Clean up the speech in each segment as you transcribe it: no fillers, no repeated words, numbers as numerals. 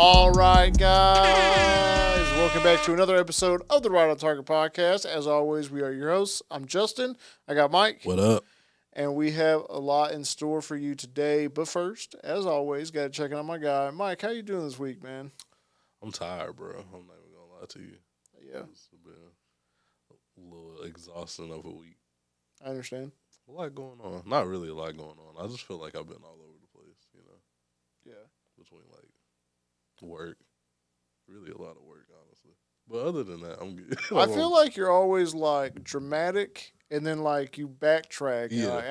All right, guys. Welcome back to another episode of the Right on Target podcast. As always, we are your hosts. I'm Justin. I got Mike. What up? And we have a lot in store for you today. But first, as always, got to check on my guy. Mike, how you doing this week, man? I'm tired, bro. I'm not even going to lie to you. Yeah. It's been a little exhausting of a week. I understand. A lot going on. Not really a lot going on. I just feel like I've been all over the place, you know? Yeah. Between, like, work. Really a lot of work, honestly. But other than that, I'm good. I feel like you're always, like, dramatic, and then, like, you backtrack. Yeah. Like,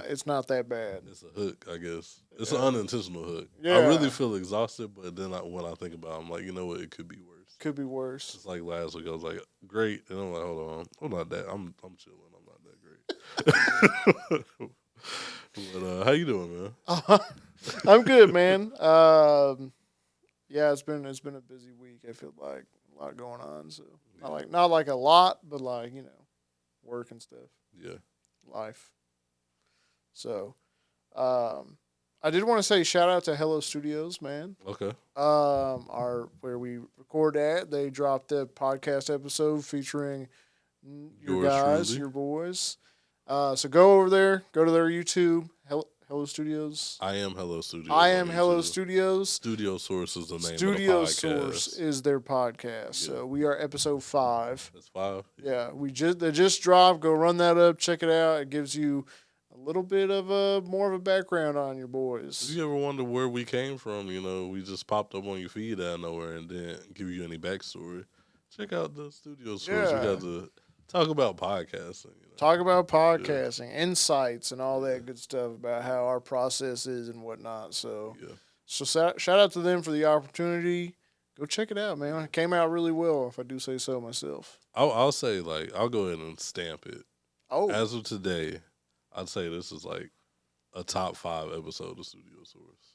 it's not that bad. It's a hook, I guess. It's an unintentional hook. Yeah. I really feel exhausted, but then when I think about it, I'm like, you know what? It could be worse. Could be worse. It's like last week, I was like, great. And I'm like, hold on. I'm not that. I'm chilling. I'm not that great. But how you doing, man? I'm good, man. Yeah, it's been a busy week. I feel like a lot going on. So not like a lot, but like, you know, work and stuff. Yeah. Life. So, I did want to say shout out to Hello Studios, man. Okay. Where we record at, they dropped a podcast episode featuring your guys, truly. your boys. So go over there, go to their YouTube, Hello Studios. I am Hello Studios. I am Hello Studios. Studio Source is the name Studio of the podcast. Source is their podcast. Yeah. So we are episode 5. That's 5? Yeah, they just dropped. Go run that up, check it out. It gives you a little bit of more of a background on your boys. If you ever wonder where we came from, you know, we just popped up on your feed out of nowhere and didn't give you any backstory. Check out the Studio Source. Yeah. We got to talk about podcasting. You know? Talk about podcasting, insights, and all that good stuff about how our process is and whatnot. So, shout out to them for the opportunity. Go check it out, man. It came out really well, if I do say so myself. I'll say, like, I'll go ahead and stamp it. Oh. As of today, I'd say this is like a top 5 episode of Studio Source.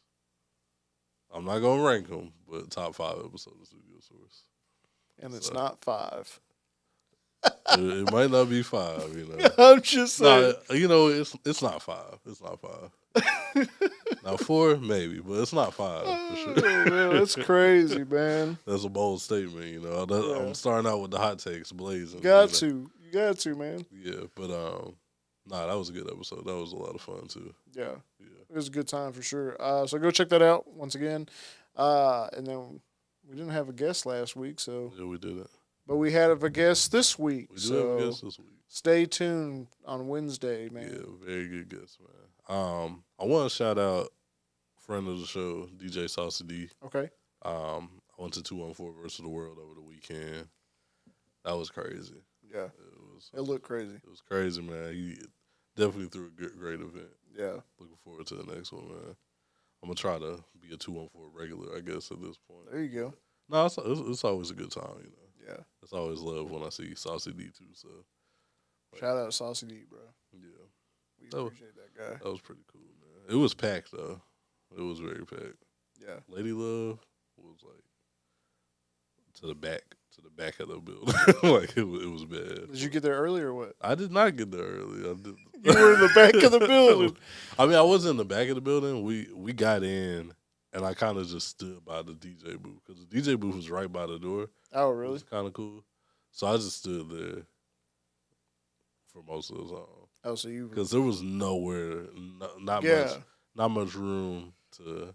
I'm not going to rank them, but top 5 episode of Studio Source. And it's not 5. It might not be 5, you know. I'm just saying. Nah, you know, it's not 5. It's not 5. Now 4, maybe, but it's not 5 for sure. Oh, man, that's crazy, man. That's a bold statement, you know. I'm starting out with the hot takes blazing. You got to, man. Yeah, but nah, that was a good episode. That was a lot of fun too. Yeah. It was a good time for sure. So go check that out once again. And then we didn't have a guest last week, so yeah, we did it. But we had a guest this week. We do have a guest this week. Stay tuned on Wednesday, man. Yeah, very good guest, man. I want to shout out friend of the show, DJ Saucy D. Okay. I went to 214 versus the World over the weekend. That was crazy. Yeah. It looked crazy. It was crazy, man. He definitely threw a great event. Yeah. Looking forward to the next one, man. I'm going to try to be a 214 regular, I guess, at this point. There you go. No, it's always a good time, you know. Yeah. It's always love when I see Saucy D, too, so. Shout out Saucy D, bro. Yeah. We appreciate that guy. That was pretty cool, man. It was packed, though. It was very packed. Yeah. Lady Love was, like, to the back of the building. Like, it was bad. Did you get there early or what? I did not get there early. You were in the back of the building. I mean, I wasn't in the back of the building. We got in, and I kind of just stood by the DJ booth because the DJ booth was right by the door. Oh, really? It was kind of cool. So I just stood there for most of the song. Oh, so you... Because there was nowhere, not much room to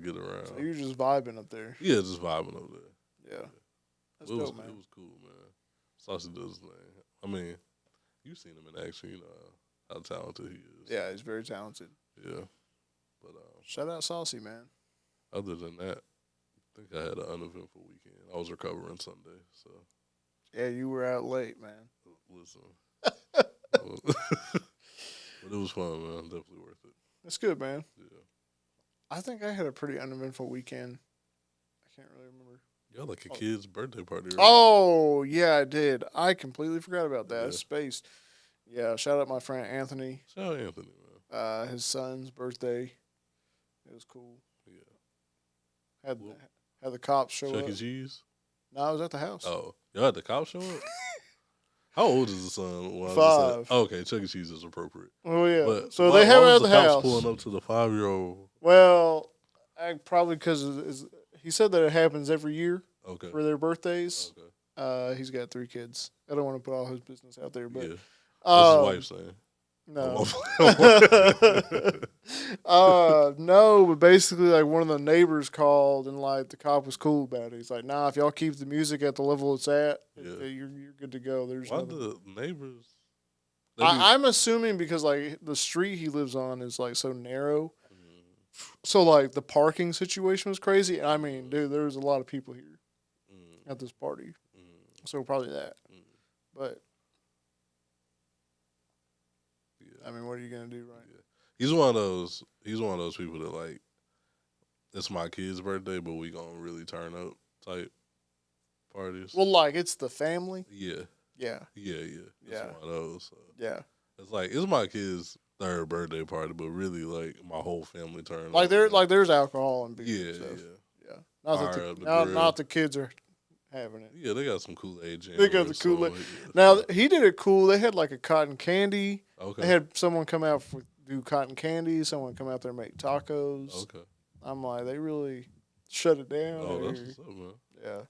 get around. So you were just vibing up there. Yeah, just vibing up there. Yeah. That's dope, man. It was cool, man. Saucy does his thing. I mean, you've seen him in action. You know how talented he is. Yeah, he's very talented. Yeah. But shout out Saucy, man. Other than that, I think I had an uneventful weekend. I was recovering Sunday, so. Yeah, you were out late, man. Listen. But it was fun, man. Definitely worth it. That's good, man. Yeah. I think I had a pretty uneventful weekend. I can't really remember. You had like a kid's birthday party, right? Oh, yeah, I did. I completely forgot about that. Yeah. I spaced. Yeah, shout out my friend Anthony. Shout out Anthony, man. His son's birthday. It was cool. Yeah. Had the cops show up. Chuck E. Cheese? No, I was at the house. Oh. Y'all had the cops show up? How old is the son? 5. Okay, Chuck E. Cheese is appropriate. Oh, yeah. But so they have it at the cops house. pulling up to the 5-year-old? Well, probably because He said that it happens every year Okay. for their birthdays. Okay. He's got 3 kids. I don't want to put all his business out there, but Yeah. What's his wife saying? No. No, but basically, like, one of the neighbors called and, like, the cop was cool about it. He's like, nah, if y'all keep the music at the level it's at, you're good to go. There's Why nothing. the neighbors? I'm assuming because, like, the street he lives on is, like, so narrow. So, like, the parking situation was crazy. I mean, dude, there's a lot of people here at this party. So, probably that. But, I mean, what are you going to do, right? Yeah. He's one of those people that, like, it's my kid's birthday, but we going to really turn up type parties. Well, like, it's the family. Yeah. Yeah. It's one of those. So. Yeah. It's like, it's my kid's 3rd birthday party, but really, like, my whole family turned like up. There's alcohol and beer. Yeah, and stuff. yeah. Not the kids are having it. Yeah, they got some Kool-Aid jam. They got the Kool-Aid. Yeah. Now, he did it cool. They had, like, a cotton candy. Okay. They had someone come out do cotton candy. Someone come out there and make tacos. Okay. I'm like, they really shut it down. Oh, that's what's up, man. Yeah.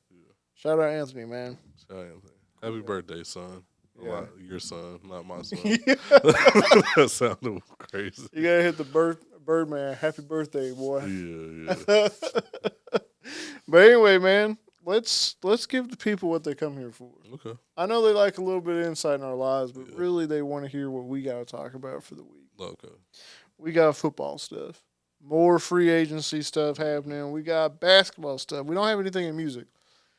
Shout out Anthony, man. Shout out Anthony. Happy birthday, son. Yeah. Your son, not my son. Yeah. That sounded crazy. You gotta hit the Birdman. Happy birthday, boy. Yeah. But anyway, man, let's give the people what they come here for. Okay. I know they like a little bit of insight in our lives, but really they want to hear what we got to talk about for the week. Okay. We got football stuff, more free agency stuff happening. We got basketball stuff. We don't have anything in music.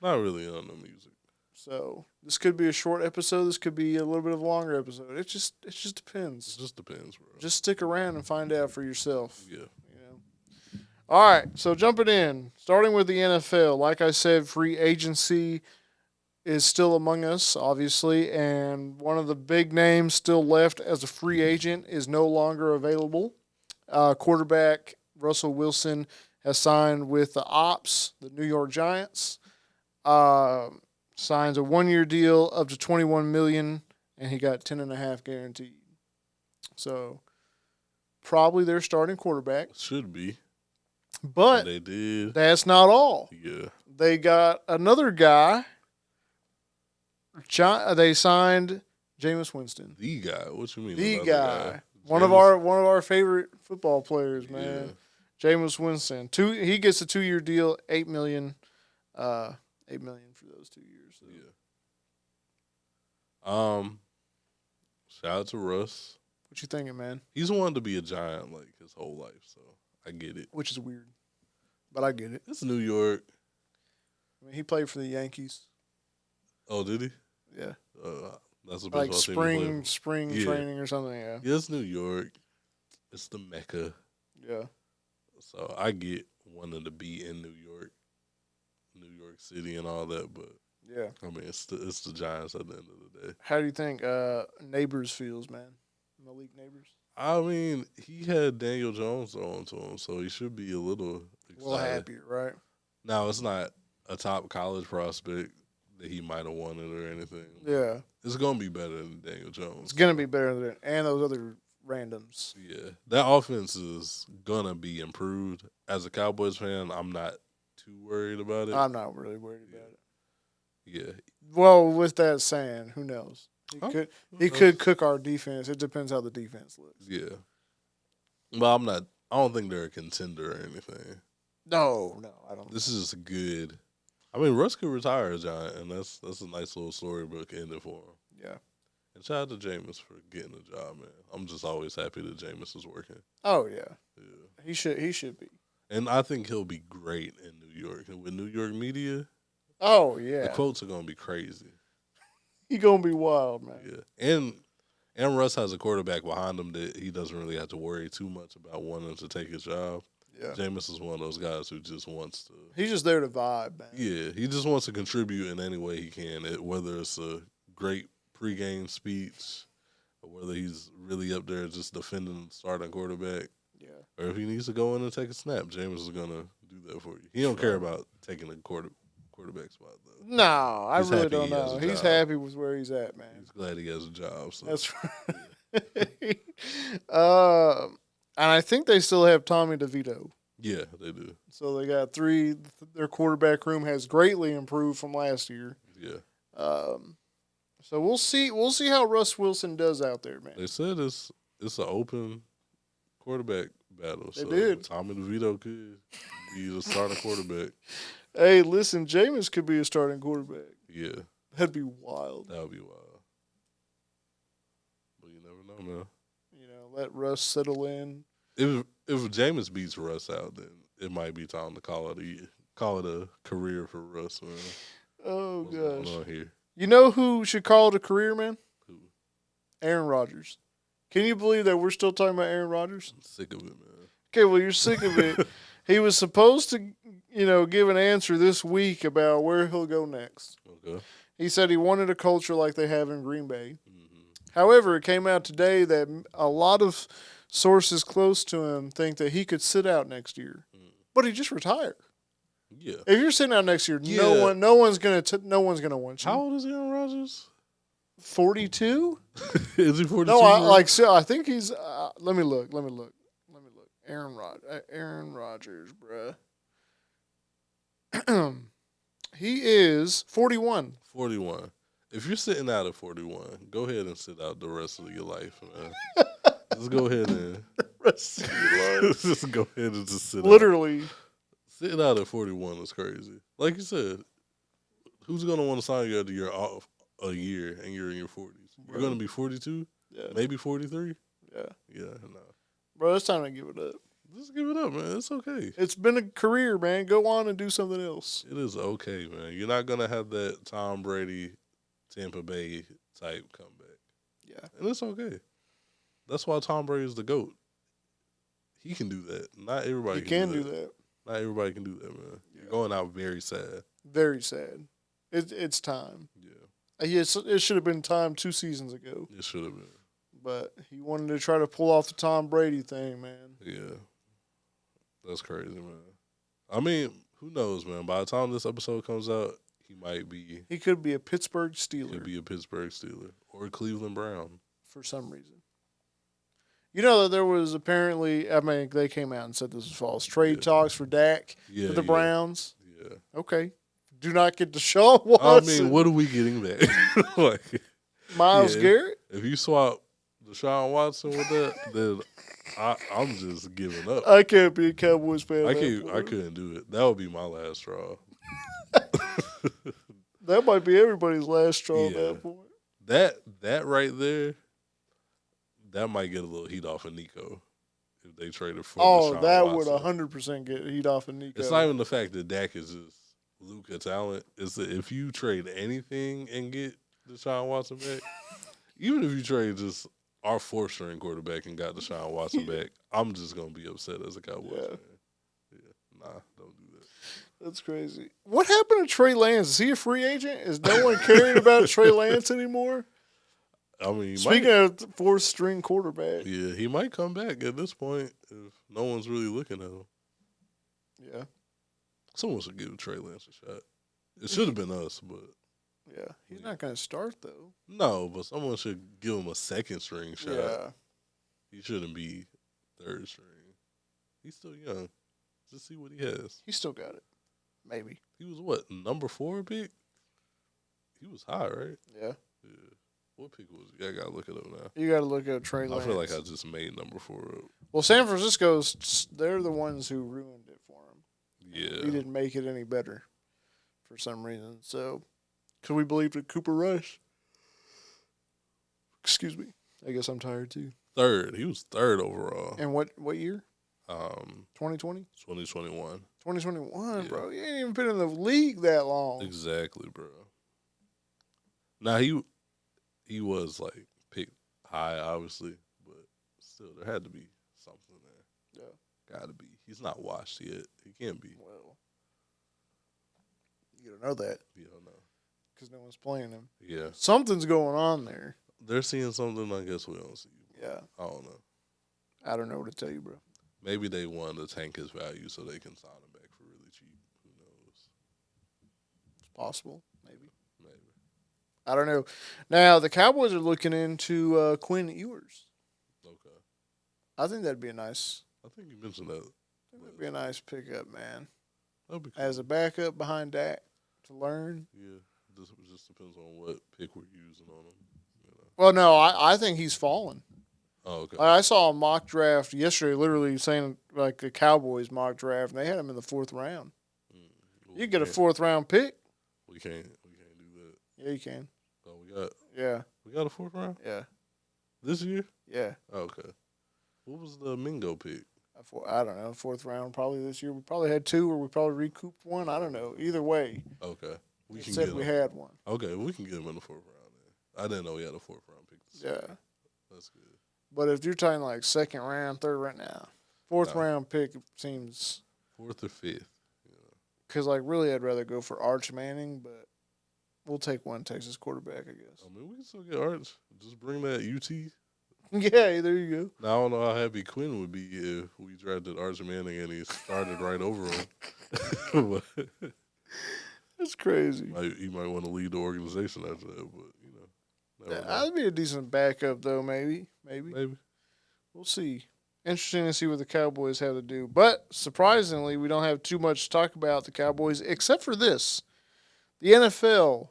Not really on the music. So this could be a short episode. This could be a little bit of a longer episode. It just depends. It just depends, bro. Just stick around and find out for yourself. Yeah. All right, so jumping in, starting with the NFL. Like I said, free agency is still among us, obviously, and one of the big names still left as a free agent is no longer available. Quarterback Russell Wilson has signed with the Ops, the New York Giants. Signs a 1-year deal up to $21 million, and he got $10.5 guaranteed. So probably their starting quarterback. Should be. But they did. That's not all. Yeah. They got another guy. They signed Jameis Winston. The guy. What you mean? The guy. One of our favorite football players, man. Yeah. Jameis Winston. He gets a 2-year deal, $8 million. $8 million for those 2 years. So. Yeah. Shout out to Russ. What you thinking, man? He's wanted to be a Giant like his whole life, so I get it. Which is weird, but I get it. It's New York. I mean, he played for the Yankees. Oh, did he? Yeah. That's the like spring training or something. Yeah. Yeah, it's New York. It's the Mecca. Yeah. So I get wanting to be in New York City and all that, but yeah, I mean it's the Giants at the end of the day. How do you think Neighbors feels, man? Malik Neighbors. I mean, he had Daniel Jones on to him, so he should be a little excited. A little happier, right? Now, it's not a top college prospect that he might have wanted or anything. Yeah. It's going to be better than Daniel Jones. It's going to be better than and those other randoms. Yeah. That offense is going to be improved. As a Cowboys fan, I'm not too worried about it. I'm not really worried about it. Yeah. Well, with that saying, who knows? He could cook our defense. It depends how the defense looks. Yeah. But I don't think they're a contender or anything. No, I don't. This is just good. I mean, Russ could retire a Giant, and that's a nice little storybook ending for him. Yeah. And shout out to Jameis for getting a job, man. I'm just always happy that Jameis is working. Oh yeah. He should be. And I think he'll be great in New York. And with New York media, oh yeah, the quotes are gonna be crazy. He gonna be wild, man. Yeah. And Russ has a quarterback behind him that he doesn't really have to worry too much about wanting to take his job. Yeah. Jameis is one of those guys who just wants to. He's just there to vibe, man. Yeah, he just wants to contribute in any way he can. Whether it's a great pregame speech, or whether he's really up there just defending the starting quarterback. Yeah. Or if he needs to go in and take a snap, Jameis is gonna do that for you. He don't care about taking a quarterback spot though. No, I really don't know. He's happy with where he's at, man. He's glad he has a job. So. That's right. And I think they still have Tommy DeVito. Yeah, they do. So they got 3. Their quarterback room has greatly improved from last year. Yeah. So we'll see. We'll see how Russ Wilson does out there, man. They said it's an open quarterback battle. They so did. Tommy DeVito could be the starting quarterback. Hey, listen, Jameis could be a starting quarterback. Yeah. That'd be wild. That would be wild. But you never know, man. You know, let Russ settle in. If Jameis beats Russ out, then it might be time to call it a career for Russ, man. Oh, What's gosh. going on here? You know who should call it a career, man? Who? Aaron Rodgers. Can you believe that we're still talking about Aaron Rodgers? I'm sick of it, man. Okay, well, you're sick of it. He was supposed to, give an answer this week about where he'll go next. Okay. He said he wanted a culture like they have in Green Bay. Mm-hmm. However, it came out today that a lot of sources close to him think that he could sit out next year. But he just retired. Yeah. If you're sitting out next year, Yeah. no one's gonna want you. How old is Aaron Rodgers? 42? Is he 42? No, I think he's. Let me look. Aaron Rodgers, bruh. He is 41. 41. If you're sitting out at 41, go ahead and sit out the rest of your life, man. Just go ahead and just go ahead and just sit. Literally. Out. Sitting out at 41 is crazy. Like you said, who's gonna want to sign you after you're off a year and you're in your 40s? You're gonna be 42, maybe 43. Yeah, no. Bro, it's time to give it up. Just give it up, man. It's okay. It's been a career, man. Go on and do something else. It is okay, man. You're not gonna have that Tom Brady, Tampa Bay type comeback. Yeah, and it's okay. That's why Tom Brady is the GOAT. He can do that. Not everybody can do that. Not everybody can do that, man. Yeah. You're going out very sad. Very sad. It's time. Yeah. It should have been time 2 seasons ago. It should have been. But he wanted to try to pull off the Tom Brady thing, man. Yeah. That's crazy, man. I mean, who knows, man? By the time this episode comes out, he could be a Pittsburgh Steeler. Could be a Pittsburgh Steeler or a Cleveland Brown. For some reason. You know that there was apparently, they came out and said this was false. Trade talks for Dak for the Browns. Yeah. Okay. Do not get Deshaun Watson. I mean, what are we getting back? Miles Garrett? If you swap Deshaun Watson with that, then I'm just giving up. I can't be a Cowboys fan. I couldn't do it. That would be my last straw. That might be everybody's last straw at that point. That right there, that might get a little heat off of Nico if they traded for Deshaun that Watson. Would 100% get heat off of Nico. It's not even the fact that Dak is just Luka talent. It's that if you trade anything and get Deshaun Watson back, even if you trade just our 4th-string quarterback and got Deshaun Watson back, I'm just going to be upset as a Cowboys fan. Yeah, nah, don't do that. That's crazy. What happened to Trey Lance? Is he a free agent? Is no one caring about Trey Lance anymore? I mean, speaking of 4th-string quarterback. Yeah, he might come back at this point if no one's really looking at him. Yeah. Someone should give Trey Lance a shot. It should have been us, but. Yeah, he's not going to start, though. No, but someone should give him a 2nd-string shot. Yeah. He shouldn't be 3rd-string. He's still young. Just see what he has. He still got it. Maybe. He was what, number 4 pick? He was high, right? Yeah. What pick was he? I got to look it up now. You got to look at Trey Lance. I feel like I just made number 4 up. Well, San Francisco's, they're the ones who ruined it for him. Yeah. He didn't make it any better for some reason. So, could we believe that Cooper Rush? Excuse me. I guess I'm tired too. 3rd. He was 3rd overall. And what year? 2020? 2021. 2021, yeah. Bro. You ain't even been in the league that long. Exactly, bro. Now, he was, like, picked high, obviously, but still, there had to be something there. Yeah. Got to be. He's not washed yet. He can't be. Well, you don't know that. You don't know. Because no one's playing him. Yeah. Something's going on there. They're seeing something I guess we don't see. Yeah. I don't know. I don't know what to tell you, bro. Maybe they wanted to tank his value so they can sign him back for really cheap. Who knows? It's possible. Maybe. I don't know. Now, the Cowboys are looking into Quinn Ewers. Okay. I think that'd be a nice. I think you mentioned that. That'd be a nice pickup, man. That'd be cool. As a backup behind Dak to learn. Yeah, this just depends on what pick we're using on him. Well, no, I think he's fallen. Oh, okay. I saw a mock draft yesterday, literally saying like the Cowboys mock draft, and they had him in the 4th round. Well, You get a 4th round pick. We can't do that. Yeah, you can. Oh, we got a 4th round. Yeah. This year. Yeah. Oh, okay. What was the Mingo pick? I don't know. 4th round probably this year. We probably had 2, or we probably recouped 1. I don't know. Either way. Okay. We can said get we him. had 1. Okay, we can get him in the 4th round. Then. I didn't know we had a 4th round pick. Yeah. That's good. But if you're talking like 2nd round, 3rd round, now 4th round pick seems 4th or 5th. Because like really, I'd rather go for Arch Manning, but we'll take one Texas quarterback, I guess. I mean, we can still get Arch. Just bring that UT. Yeah, there you go. Now, I don't know how happy Quinn would be if we drafted Arch Manning and he started right over him. That's crazy. He might want to lead the organization after that, but never know. That'd be a decent backup, though. Maybe. We'll see. Interesting to see what the Cowboys have to do. But surprisingly, we don't have too much to talk about the Cowboys, except for this: the NFL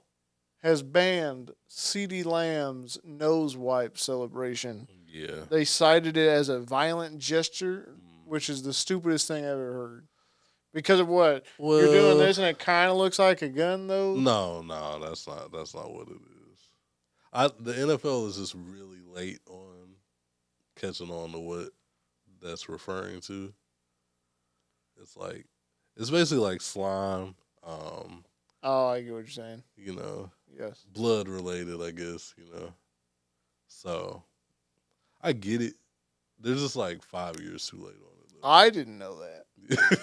has banned CeeDee Lamb's nose wipe celebration. Yeah. They cited it as a violent gesture, which is the stupidest thing I've ever heard. Because of what? Well, you're doing this and it kind of looks like a gun, though? No, that's not what it is. The NFL is just really late on catching on to what that's referring to. It's basically like slime. Oh, I get what you're saying. Yes. Blood related, I guess, So, I get it. They're just like 5 years too late on it, though. I didn't know that.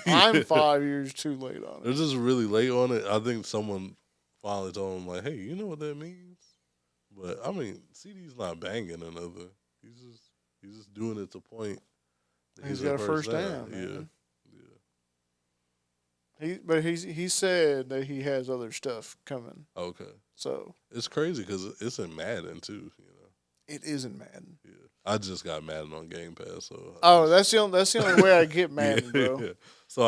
I'm 5 years too late on it. They're just really late on it. I think someone finally told them, like, hey, you know what that means? But, I mean, CD's not banging another. He's just doing it to point. He's got a first down. Man. But he said that he has other stuff coming. Okay. So it's crazy because it's in Madden too. It is in Madden. Yeah, I just got Madden on Game Pass. So that's the only way I get Madden, bro. Yeah. So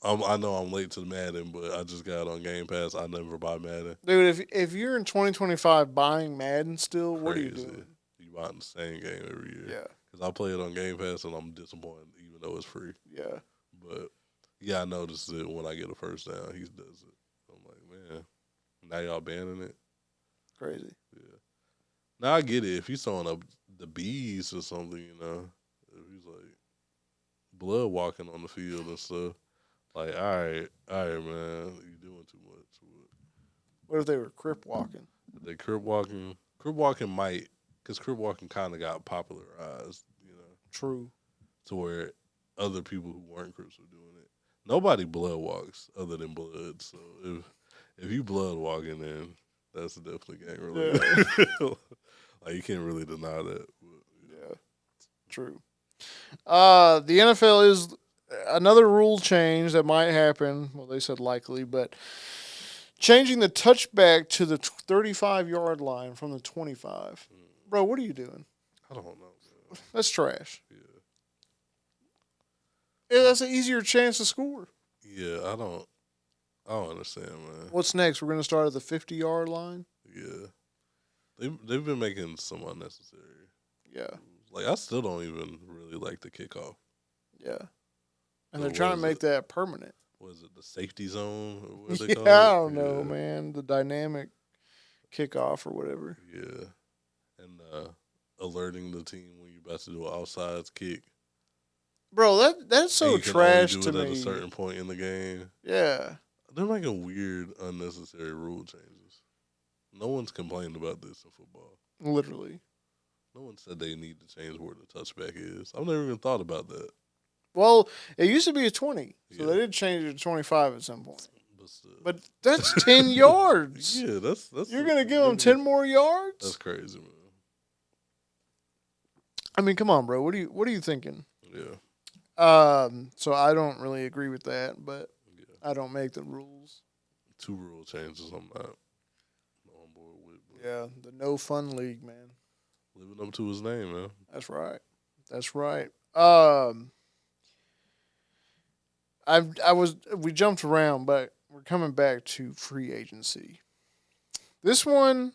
I know I'm late to Madden, but I just got it on Game Pass. I never buy Madden. Dude, if you're in 2025 buying Madden still, what are you doing? You buying the same game every year. Yeah. Because I play it on Game Pass and I'm disappointed even though it's free. Yeah. But yeah, I noticed it when I get a first down, he does it. I'm like, man, now y'all banning it? Crazy. Yeah. Now I get it. If he's throwing up the bees or something, if he's like blood walking on the field and stuff, like, all right, man, you're doing too much. What if they were crip walking? If they crip walking might, because crip walking kind of got popularized, True. To where other people who weren't Crips were doing it. Nobody blood walks other than blood. So if you blood walking, then that's definitely gang related. Yeah. Like you can't really deny that. But, yeah, true. The NFL is another rule change that might happen. Well, they said likely, but changing the touchback to the 35-yard line from the 25. Bro, what are you doing? I don't know. Man. That's trash. Yeah, that's an easier chance to score. Yeah, I don't understand, man. What's next? We're going to start at the 50-yard line? Yeah. They've been making some unnecessary. Yeah. Like, I still don't even really like the kickoff. Yeah. And they're trying to make that permanent. Was it the safety zone? Or what they call it? I don't know, man. The dynamic kickoff or whatever. Yeah. And alerting the team when you're about to do an outside kick. Bro, that's so trash to me. At a certain point in the game. Yeah. They're making weird, unnecessary rule changes. No one's complained about this in football. Literally. No one said they need to change where the touchback is. I've never even thought about that. Well, it used to be a 20, so they did change it to 25 at some point. But that's 10 yards. Yeah, that's you're gonna give them 10 more yards. That's crazy, man. I mean, come on, bro. What are you thinking? Yeah. So I don't really agree with that, but I don't make the rules. 2 rule changes I'm not on board with. Yeah, the no fun league, man. Living up to his name, man. That's right. we jumped around, but we're coming back to free agency. This one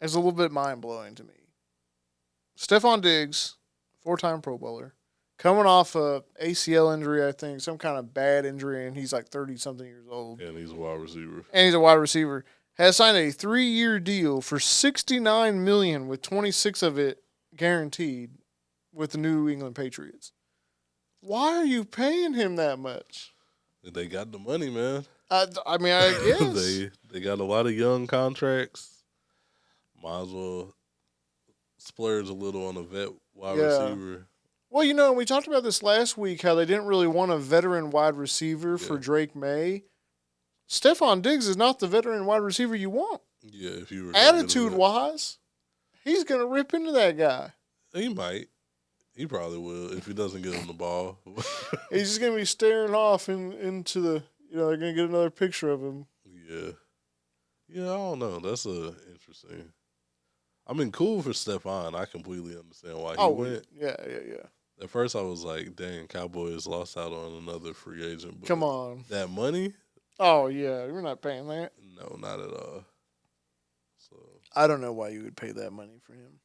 is a little bit mind blowing to me. Stefon Diggs, 4-time Pro Bowler, coming off a ACL injury, I think, some kind of bad injury, and he's like 30-something years old. And he's a wide receiver. Has signed a 3-year deal for $69 million, with 26 of it guaranteed, with the New England Patriots. Why are you paying him that much? They got the money, man. I guess they got a lot of young contracts. Might as well splurge a little on a vet wide receiver. Well, we talked about this last week, how they didn't really want a veteran wide receiver for Drake May. Stefon Diggs is not the veteran wide receiver you want. Yeah, if you were attitude-wise, he's going to rip into that guy. He might. He probably will if he doesn't get him the ball. He's just going to be staring off into the, they're going to get another picture of him. Yeah. Yeah, I don't know. That's interesting. I mean, cool for Stefon. I completely understand why he went. Yeah. At first, I was like, dang, Cowboys lost out on another free agent. But come on. That money? Oh, yeah. We're not paying that. No, not at all. So I don't know why you would pay that money for him.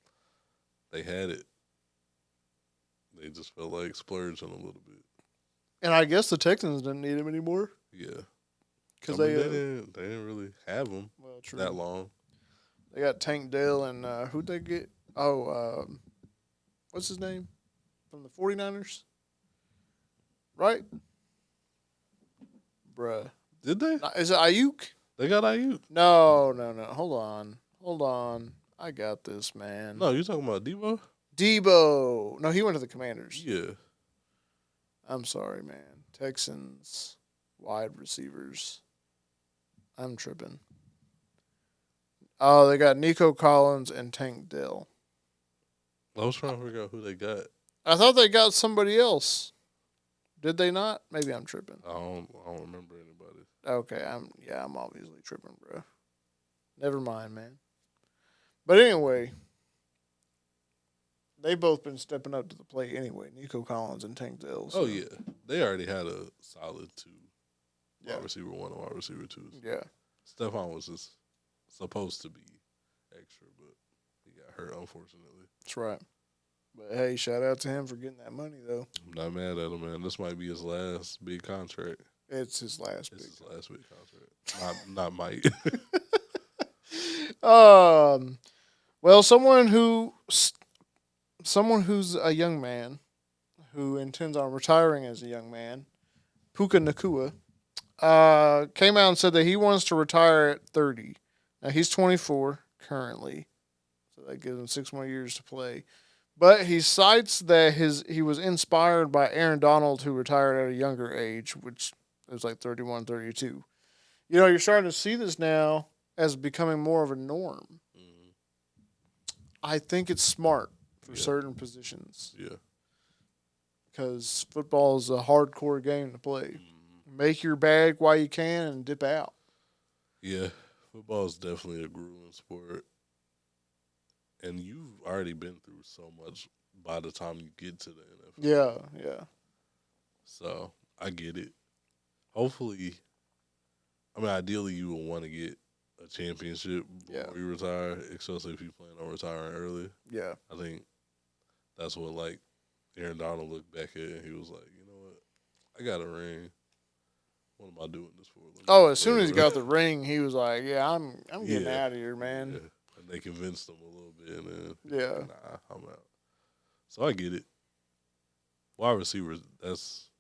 They had it. They just felt like splurging a little bit. And I guess the Texans didn't need him anymore. Yeah. Because they didn't really have him that long. They got Tank Dell and who'd they get? Oh, what's his name? From the 49ers? Right? Bruh. Did they? Is it Ayuk? They got Ayuk. No. Hold on. I got this, man. No, you talking about Debo? Debo. No, he went to the Commanders. Yeah. I'm sorry, man. Texans, wide receivers. I'm tripping. Oh, they got Nico Collins and Tank Dell. I was trying to figure out who they got. I thought they got somebody else. Did they not? Maybe I'm tripping. I don't remember anybody. Okay, I'm obviously tripping, bro. Never mind, man. But anyway, they both been stepping up to the plate anyway. Nico Collins and Tank Dell. So. Oh yeah, they already had a solid 2. Wide receiver 1 and wide receiver 2. Yeah. Stefon was just supposed to be extra, but he got hurt, unfortunately. That's right. But hey, shout out to him for getting that money, though. I'm not mad at him, man. This might be his last big contract. It's his last big contract. Not Mike. Well, someone who's a young man who intends on retiring as a young man, Puka Nacua, came out and said that he wants to retire at 30. Now, he's 24 currently, so that gives him 6 more years to play. But he cites that he was inspired by Aaron Donald, who retired at a younger age, which was like 31, 32. You're starting to see this now as becoming more of a norm. Mm-hmm. I think it's smart for certain positions. Yeah. Because football is a hardcore game to play. Mm-hmm. Make your bag while you can and dip out. Yeah. Football is definitely a grueling sport. And you've already been through so much by the time you get to the NFL. Yeah. So, I get it. Hopefully, ideally you would want to get a championship before you retire, especially if you plan on retiring early. Yeah. I think that's what, Aaron Donald looked back at and he was like, you know what? I got a ring. What am I doing this for? As soon as he got the ring, he was like, yeah, I'm getting out of here, man. Yeah. And they convinced him a little bit, and then nah, I'm out. So I get it. Wide receivers, that's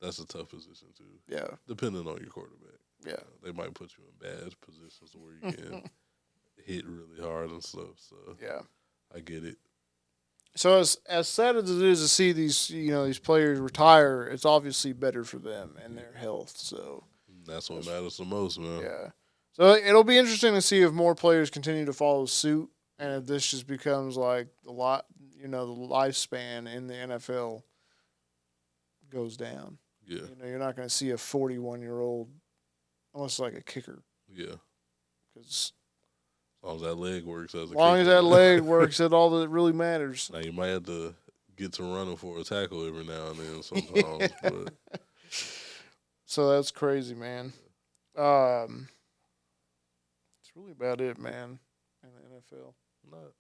a tough position too. Yeah, depending on your quarterback. Yeah, they might put you in bad positions where you can hit really hard and stuff. So yeah, I get it. So as sad as it is to see these players retire, it's obviously better for them and their health. So that's what matters the most, man. Yeah. So it'll be interesting to see if more players continue to follow suit, and if this just becomes like the lifespan in the NFL goes down. Yeah. You're not going to see a 41-year-old unless like a kicker. Yeah. Because as long as that leg works as a kicker. As that leg works, that's all that really matters. Now you might have to get to running for a tackle every now and then sometimes, but So that's crazy, man. It's really about it, man, in the NFL.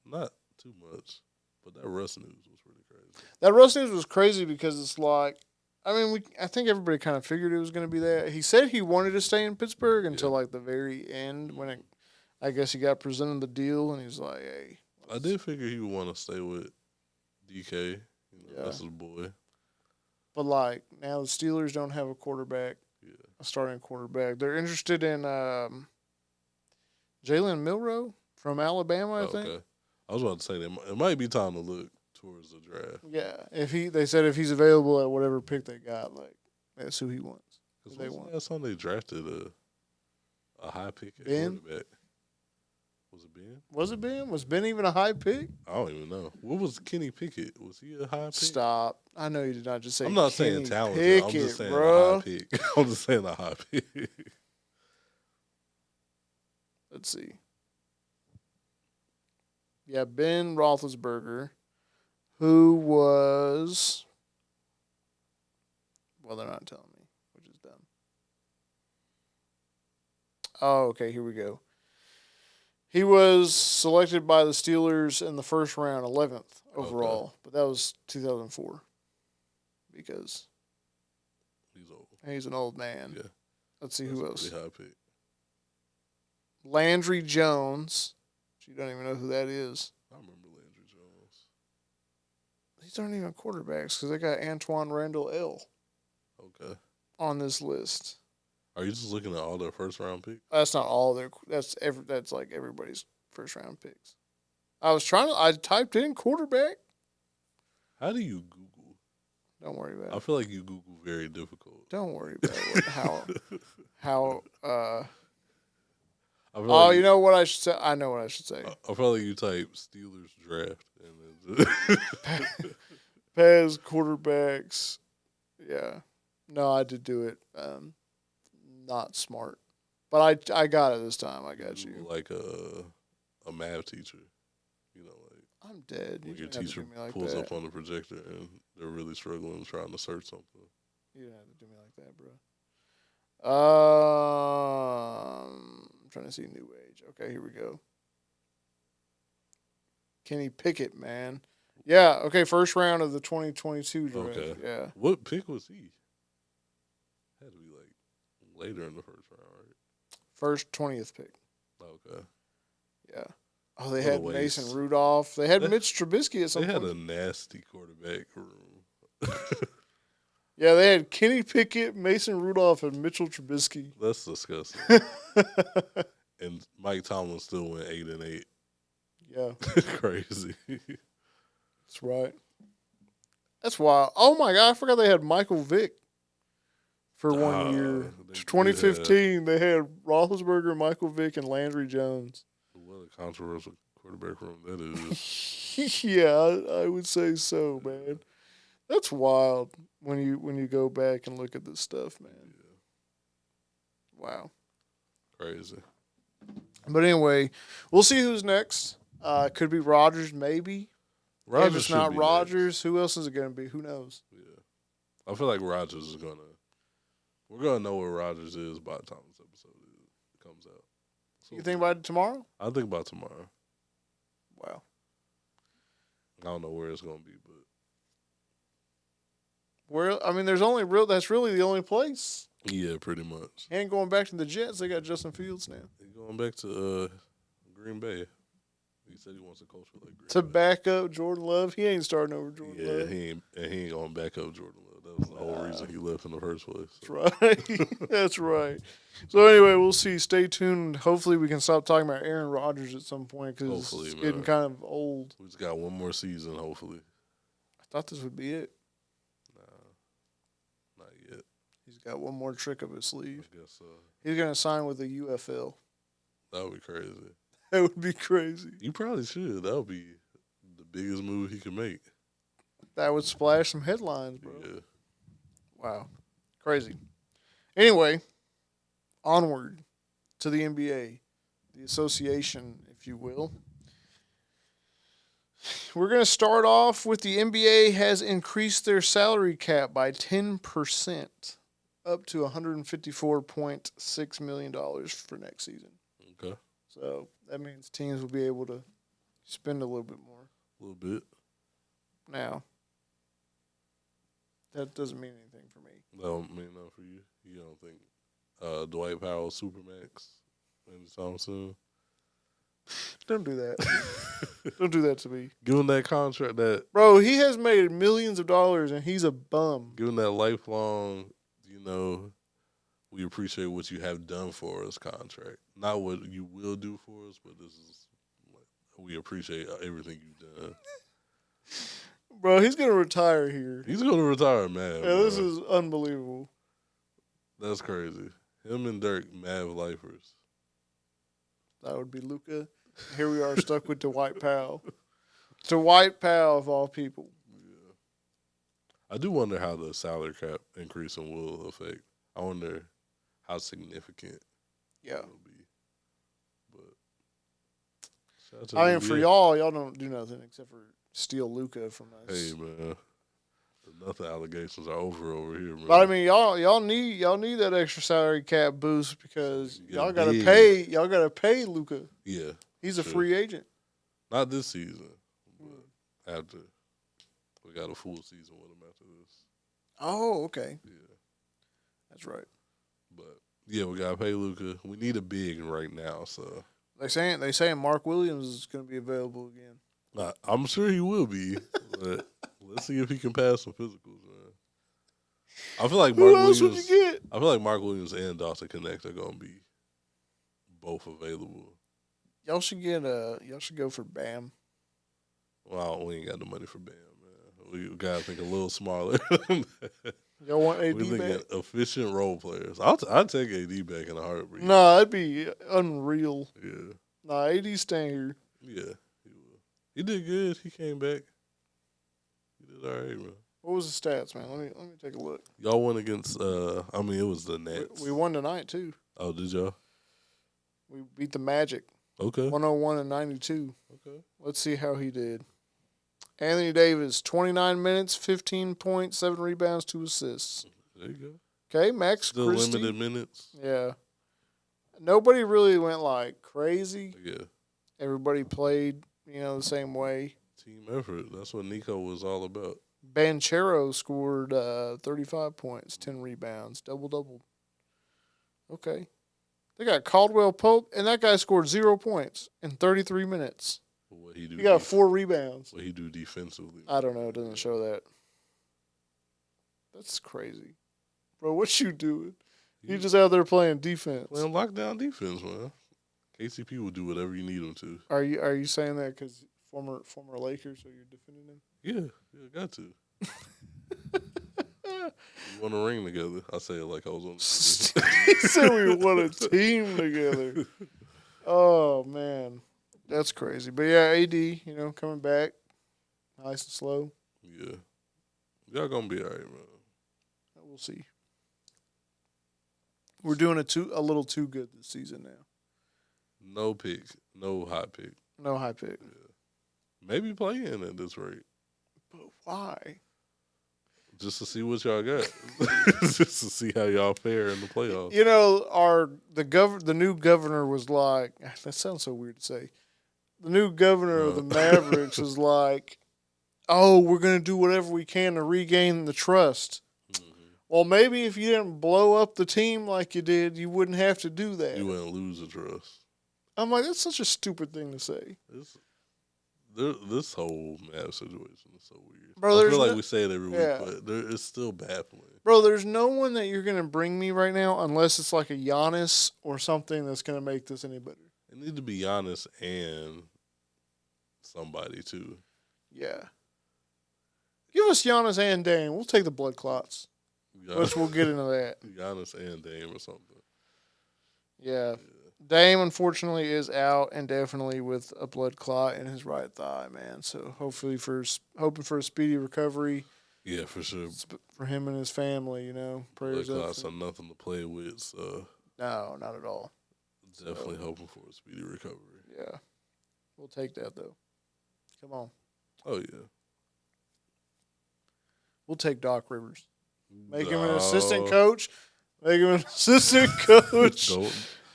Not too much, but that Russ news was pretty crazy. That Russ news was crazy because it's like, I mean, I think everybody kind of figured it was going to be that. He said he wanted to stay in Pittsburgh until like the very end when I guess he got presented the deal and he's like, hey. I did figure he would want to stay with DK. That's his boy. But like now the Steelers don't have a quarterback, a starting quarterback. They're interested in Jalen Milroe from Alabama, I think. Okay. I was about to say it might be time to look towards the draft. Yeah, they said if he's available at whatever pick they got, like that's who he wants. Because last time they drafted a high pick at quarterback. Was it Ben? Was it Ben? Was Ben even a high pick? I don't even know. What was Kenny Pickett? Was he a high pick? Stop. I know you did not just say I'm not Kenny saying talented. Pickett, I'm just saying bro. a high pick. I'm just saying a high pick. Let's see. Yeah, Ben Roethlisberger, who was... Well, they're not telling me, which is dumb. Oh, okay, here we go. He was selected by the Steelers in the first round, 11th overall, but that was 2004 because he's old. He's an old man. Yeah. Let's see who else. Pretty high pick. Landry Jones. You don't even know who that is. I remember Landry Jones. These aren't even quarterbacks because they got Antoine Randall L. Okay. On this list. Are you just looking at all their first round picks? That's not all their. That's like everybody's first round picks. I typed in quarterback. How do you Google? Don't worry about it. I feel like you Google very difficult. Don't worry about how. You know what I should say? I know what I should say. I feel like you type Steelers draft and then Pez quarterbacks. Yeah. No, I did do it. Not smart. But I got it this time. I got you. Like a math teacher. You know, like I'm dead. When your teacher pulls up on the projector and they're really struggling trying to search something. You didn't have to do me like that, bro. I'm trying to see New Age. Okay, here we go. Kenny Pickett, man. Yeah, okay, first round of the 2022 draft. Okay. Yeah. What pick was he? Had to be like later in the first round, right? First 20th pick. Okay. Yeah. Oh, they had Mason Rudolph. They had Mitch Trubisky at some point. They had a nasty quarterback room. Yeah, they had Kenny Pickett, Mason Rudolph, and Mitchell Trubisky. That's disgusting. And Mike Tomlin still went 8-8. Yeah. Crazy. That's right. That's wild. Oh, my God. I forgot they had Michael Vick for 1 year. 2015, they had Roethlisberger, Michael Vick, and Landry Jones. What a controversial quarterback room that is. Yeah, I would say so, man. That's wild when you go back and look at this stuff, man. Yeah. Wow. Crazy. But anyway, we'll see who's next. Could be Rodgers, maybe. Rodgers. If it's not Rodgers, next. Who else is it going to be? Who knows? Yeah. I feel like Rodgers is going to. We're going to know where Rodgers is by the time this episode comes out. So you think about it tomorrow? I'll think about tomorrow. Wow. I don't know where it's going to be, but. That's really the only place. Yeah, pretty much. He ain't going back to the Jets. They got Justin Fields now. He's going back to Green Bay. He said he wants to coach for like Green to Bay. Back up Jordan Love. He ain't starting over Jordan Love. Yeah, he ain't going to back up Jordan Love. That was the whole reason he left in the first place. So. That's right. That's right. So anyway, we'll see. Stay tuned. Hopefully we can stop talking about Aaron Rodgers at some point because it's getting kind of old. We just got one more season, hopefully. I thought this would be it. Not yet. He's got one more trick up his sleeve. I guess so. He's going to sign with the UFL. That would be crazy. That would be crazy. You probably should. That would be the biggest move he could make. That would splash some headlines, bro. Yeah. Wow. Crazy. Anyway, onward to the NBA, the association, if you will. We're going to start off with the NBA has increased their salary cap by 10%. up to $154.6 million for next season. Okay. So that means teams will be able to spend a little bit more. A little bit. Now, that doesn't mean anything for me. That don't mean nothing for you. You don't think Dwight Howard Supermax anytime soon? Don't do that. Don't do that to me. Give him that contract Bro, he has made millions of dollars and he's a bum. give him that lifelong, we appreciate what you have done for us contract. Not what you will do for us, but this is we appreciate everything you've done. Bro, he's going to retire here. He's going to retire, man. Yeah, this is unbelievable. That's crazy. Him and Dirk, Mav lifers. That would be Luka. Here we are stuck with Dwight Powell. Dwight Powell, of all people. Yeah. I do wonder how the salary cap increasing will affect. I wonder how significant it will be. But I mean, for y'all don't do nothing except for steal Luka from us. Hey, man. Nothing allegations are over here, man. But I mean, y'all need that extra salary cap boost because y'all gotta pay Luka. Yeah, he's a free agent. Not this season, but after we got a full season with him after this. Oh, okay. Yeah, that's right. But yeah, we gotta pay Luka. We need a big right now, so they saying Mark Williams is gonna be available again. I'm sure he will be, but let's see if he can pass some physicals, man. I feel like Mark Williams. Would you get? I feel like Mark Williams and Dawson Connect are gonna be both available. Y'all should go for Bam. Well, we ain't got the money for Bam, man. We gotta think a little smaller. Y'all want AD we back? Efficient role players. I'd take AD back in a heartbeat. Nah, that'd be unreal. Yeah. Nah, AD's staying here. Yeah. He did good. He came back. He did all right, man. What was the stats, man? Let me take a look. Y'all won against. It was the Nets. We won tonight too. Oh, did y'all? We beat the Magic. Okay. 101-92. Okay. Let's see how he did. Anthony Davis, 29 minutes, 15 points, 7 rebounds, 2 assists. There you go. Okay, Max Still Christie. limited minutes. Yeah. Nobody really went like crazy. Yeah. Everybody played, the same way. Team effort. That's what Nico was all about. Banchero scored 35 points, 10 rebounds, double-double. Okay. They got Caldwell Pope, and that guy scored 0 points in 33 minutes. What he do? He got 4 rebounds. What he do defensively? I don't know. It doesn't show that. That's crazy. Bro, what you doing? You just out there playing defense. Playing lockdown defense, man. KCP will do whatever you need him to. Are you saying that because former Lakers, so you're defending him? Yeah, got to. We won a ring together. I say it like I was on the team. He said we won a team together. Oh, man. That's crazy. But, yeah, AD, coming back. Nice and slow. Yeah. Y'all going to be all right, man. We'll see. We're doing a little too good this season now. No pick. No high pick. No high pick. Yeah. Maybe play in at this rate. But why? Just to see what y'all got. Just to see how y'all fare in the playoffs. The new governor was like, that sounds so weird to say. The new governor of the Mavericks was like, oh, we're going to do whatever we can to regain the trust. Mm-hmm. Well, maybe if you didn't blow up the team like you did, you wouldn't have to do that. You wouldn't lose the trust. I'm like, that's such a stupid thing to say. This whole Mavs situation is so weird. Bro, I feel like we say it every week, but it's still baffling. Bro, there's no one that you're going to bring me right now unless it's like a Giannis or something that's going to make this any better. It need to be Giannis and somebody, too. Yeah. Give us Giannis and Dame. We'll take the blood clots. Which we'll get into that. Giannis and Dame or something. Yeah. Dame, unfortunately, is out indefinitely with a blood clot in his right thigh, man. So hoping for a speedy recovery. Yeah, for sure. For him and his family, prayers blood clots are nothing to play with. So no, not at all. Definitely hoping for a speedy recovery. Yeah. We'll take that, though. Come on. Oh, yeah. We'll take Doc Rivers. Make him an assistant coach. Make him an assistant coach.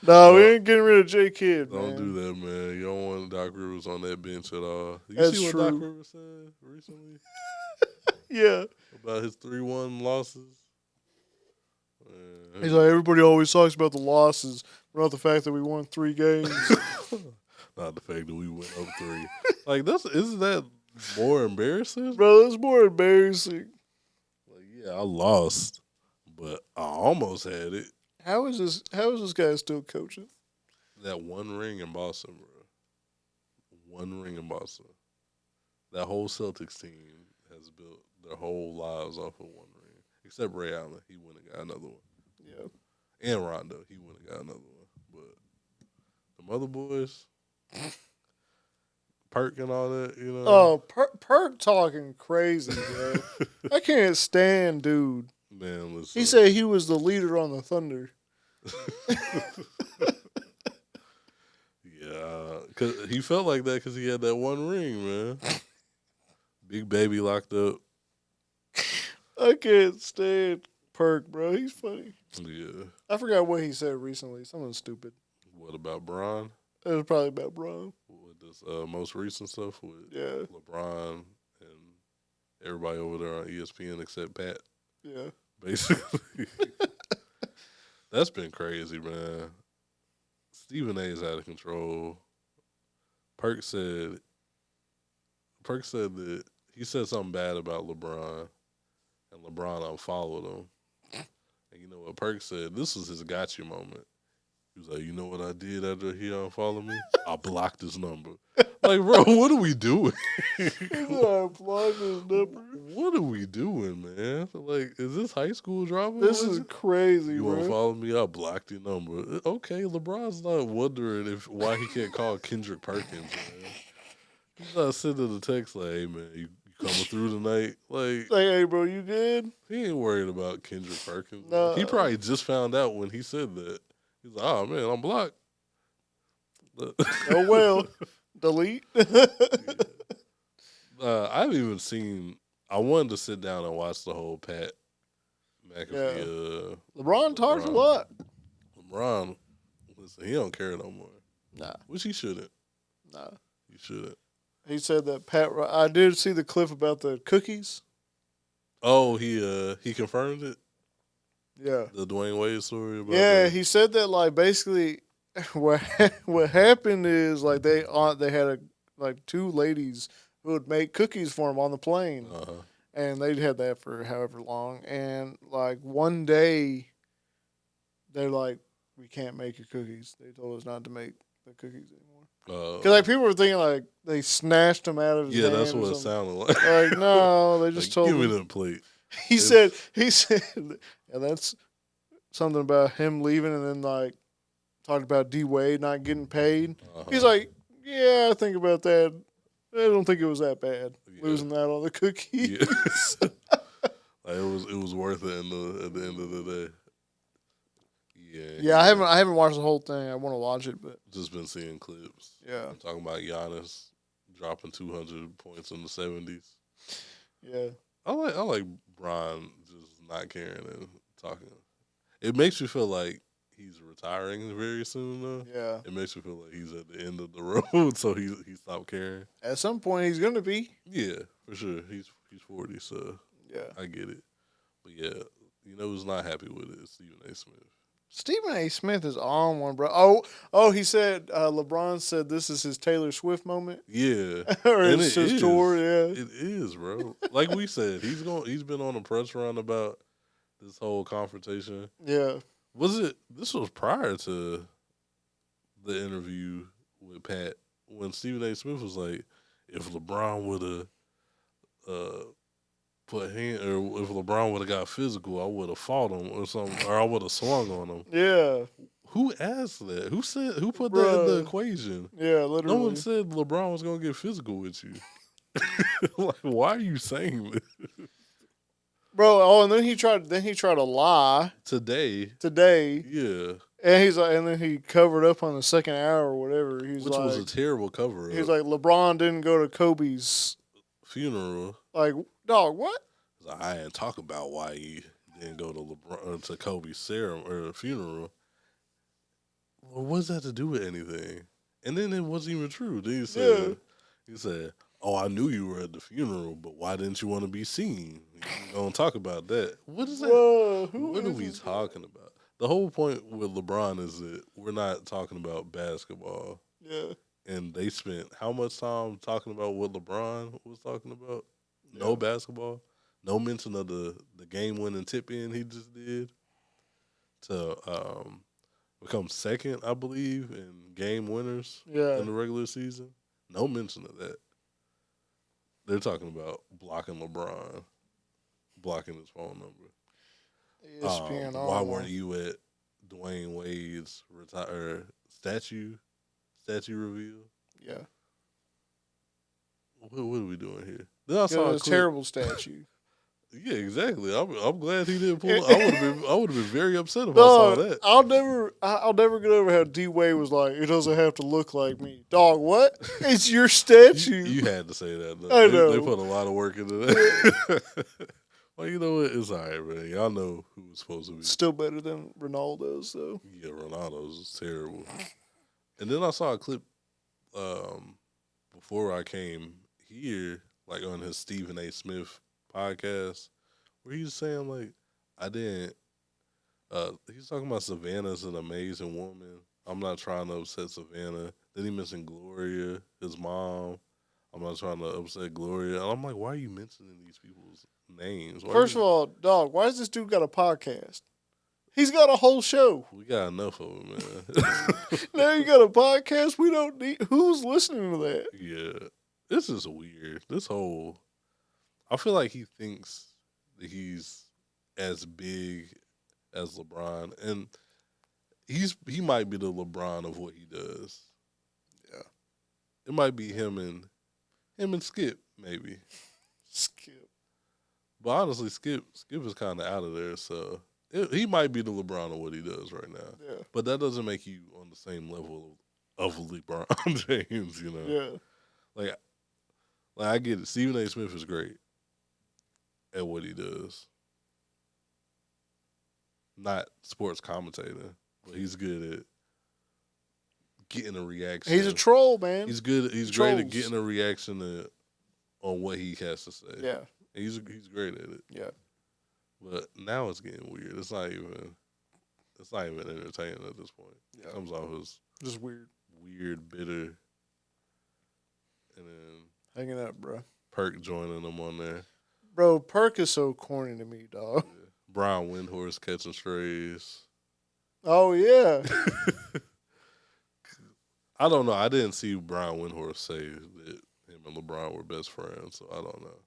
Don't. We ain't getting rid of J. Kidd, man. Don't do that, man. You don't want Doc Rivers on that bench at all. That's see what true. Doc Rivers said recently? Yeah. About his 3-1 losses? He's like, everybody always talks about the losses, but not the fact that we won 3 games. Not the fact that we went up 3. Like, isn't that more embarrassing? Bro, that's more embarrassing. Like, yeah, I lost, but I almost had it. How is this guy still coaching? That one ring in Boston, bro. One ring in Boston. That whole Celtics team has built their whole lives off of one ring. Except Ray Allen. He went and got another one. Yeah. And Rondo. He went and got another one. But the other boys, Perk and all that, you know. Oh, Perk talking crazy, bro. I can't stand dude. Man, listen. He said he was the leader on the Thunder. Yeah, cause he felt like that because he had that one ring, man. Big baby locked up. I can't stand Perk, bro. He's funny. Yeah. I forgot what he said recently. Something stupid. What about Bron? It was probably about Bron. With this most recent stuff with Yeah. LeBron and everybody over there on ESPN except Pat. Yeah. Basically. That's been crazy, man. Stephen A is out of control. Perk said that he said something bad about LeBron, and LeBron unfollowed him. And you know what Perk said? This was his gotcha moment. He was like, you know what I did after he unfollowed me? I blocked his number. Like, bro, what are we doing? I blocked his number. What are we doing, man? Like, is this high school drama? This is crazy, You bro. unfollowed me, I blocked your number. Okay, LeBron's not wondering why he can't call Kendrick Perkins, man. He's not sending a text like, hey, man, you coming through tonight? Like, hey, bro, you good? he ain't worried about Kendrick Perkins. No. He probably just found out when he said that. He's like, oh, man, I'm blocked. Oh, well. Delete. Yeah. I haven't even seen. I wanted to sit down and watch the whole Pat McAfee. Yeah. LeBron talks a lot. LeBron, listen, he don't care no more. Nah. Which he shouldn't. Nah. He shouldn't. He said that I did see the clip about the cookies. Oh, he confirmed it. Yeah. The Dwayne Wade story. About Yeah, he said that like basically what happened is like they had like 2 ladies who would make cookies for him on the plane, and they'd had that for however long, and like one day they're like, we can't make your cookies. They told us not to make the cookies anymore. Because like people were thinking like they snatched them out of his hand. Yeah, that's what it sounded like. Like no, they just told give him. me that plate. He said, and that's something about him leaving, and then like talked about D Wade not getting paid. He's like, yeah, I think about that. I don't think it was that bad losing that on the cookies. Yeah. Like it was worth it at the end of the day. Yeah, I haven't watched the whole thing. I want to watch it, but just been seeing clips. Yeah, I'm talking about Giannis dropping 200 points in the 70s. Yeah, I like Bron just not caring and talking. It makes me feel like he's retiring very soon, though. Yeah, it makes me feel like he's at the end of the road, so he stopped caring. At some point, he's gonna be. Yeah, for sure. He's 40, so yeah, I get it. But yeah, you know who's not happy with it? Stephen A. Smith. Stephen A. Smith is on one, bro. Oh, he said LeBron said this is his Taylor Swift moment. Yeah, or it's his tour. Yeah, it is, bro. Like we said, he's been on a press run about this whole confrontation. Yeah, This was prior to the interview with Pat when Stephen A. Smith was like, if LeBron would have if LeBron would have got physical, I would have fought him or something, or I would have swung on him. Yeah. Who asked that? Who put that in the equation? Yeah, literally. No one said LeBron was gonna get physical with you. Like, why are you saying this? Bro, and then he tried to lie. Today. Yeah. And he's like, and then he covered up on the second hour or whatever. Which was a terrible cover up. He's like, LeBron didn't go to Kobe's funeral. Like, dog, what? I didn't talk about why he then go to LeBron to Kobe's funeral. Well, what does that have to do with anything? And then it wasn't even true. Then he said, "Oh, I knew you were at the funeral, but why didn't you want to be seen? You don't talk about that. What is that? Whoa, What are we talking about? The whole point with LeBron is that we're not talking about basketball. Yeah. And they spent how much time talking about what LeBron was talking about? No basketball. No mention of the game-winning tip-in he just did to become second, I believe, in game winners in the regular season. No mention of that. They're talking about blocking LeBron, blocking his phone number. ESPN why weren't you at Dwayne Wade's statue reveal? Yeah. What are we doing here? Then I saw a terrible statue. Yeah, exactly. I'm glad he didn't pull. I would have been very upset if I saw that. I'll never get over how D Wade was like, it doesn't have to look like me. Dog, what? It's your statue. You had to say that. I know. They put a lot of work into that. Well, you know what? It's all right, man. Y'all know who was supposed to be. Still better than Ronaldo's, though. Yeah, Ronaldo's is terrible. And then I saw a clip before I came here, like on his Stephen A. Smith podcast, where he was saying, like, I didn't, he's talking about Savannah's an amazing woman. I'm not trying to upset Savannah. Then he mentioned Gloria, his mom. I'm not trying to upset Gloria. And I'm like, why are you mentioning these people's names? First of all, dog, why does this dude got a podcast? He's got a whole show. We got enough of it, man. Now you got a podcast? We don't need, who's listening to that? Yeah. This is weird. This whole, I feel like he thinks that he's as big as LeBron, and he might be the LeBron of what he does. Yeah, it might be him and Skip maybe. Skip, but honestly, Skip is kind of out of there, so he might be the LeBron of what he does right now. Yeah, but that doesn't make you on the same level of LeBron James, you know. Yeah, like I get it. Stephen A. Smith is great at what he does. Not sports commentator, but he's good at getting a reaction. He's a troll, man. He's good. He's great at getting a reaction on what he has to say. Yeah, he's great at it. Yeah, but now it's getting weird. It's not even entertaining at this point. Yeah. It comes off as just weird, bitter, and then hanging up, bro. Perk joining them on there. Bro, Perk is so corny to me, dog. Yeah. Brian Windhorst catching strays. Oh, yeah. I don't know. I didn't see Brian Windhorst say that him and LeBron were best friends, so I don't know.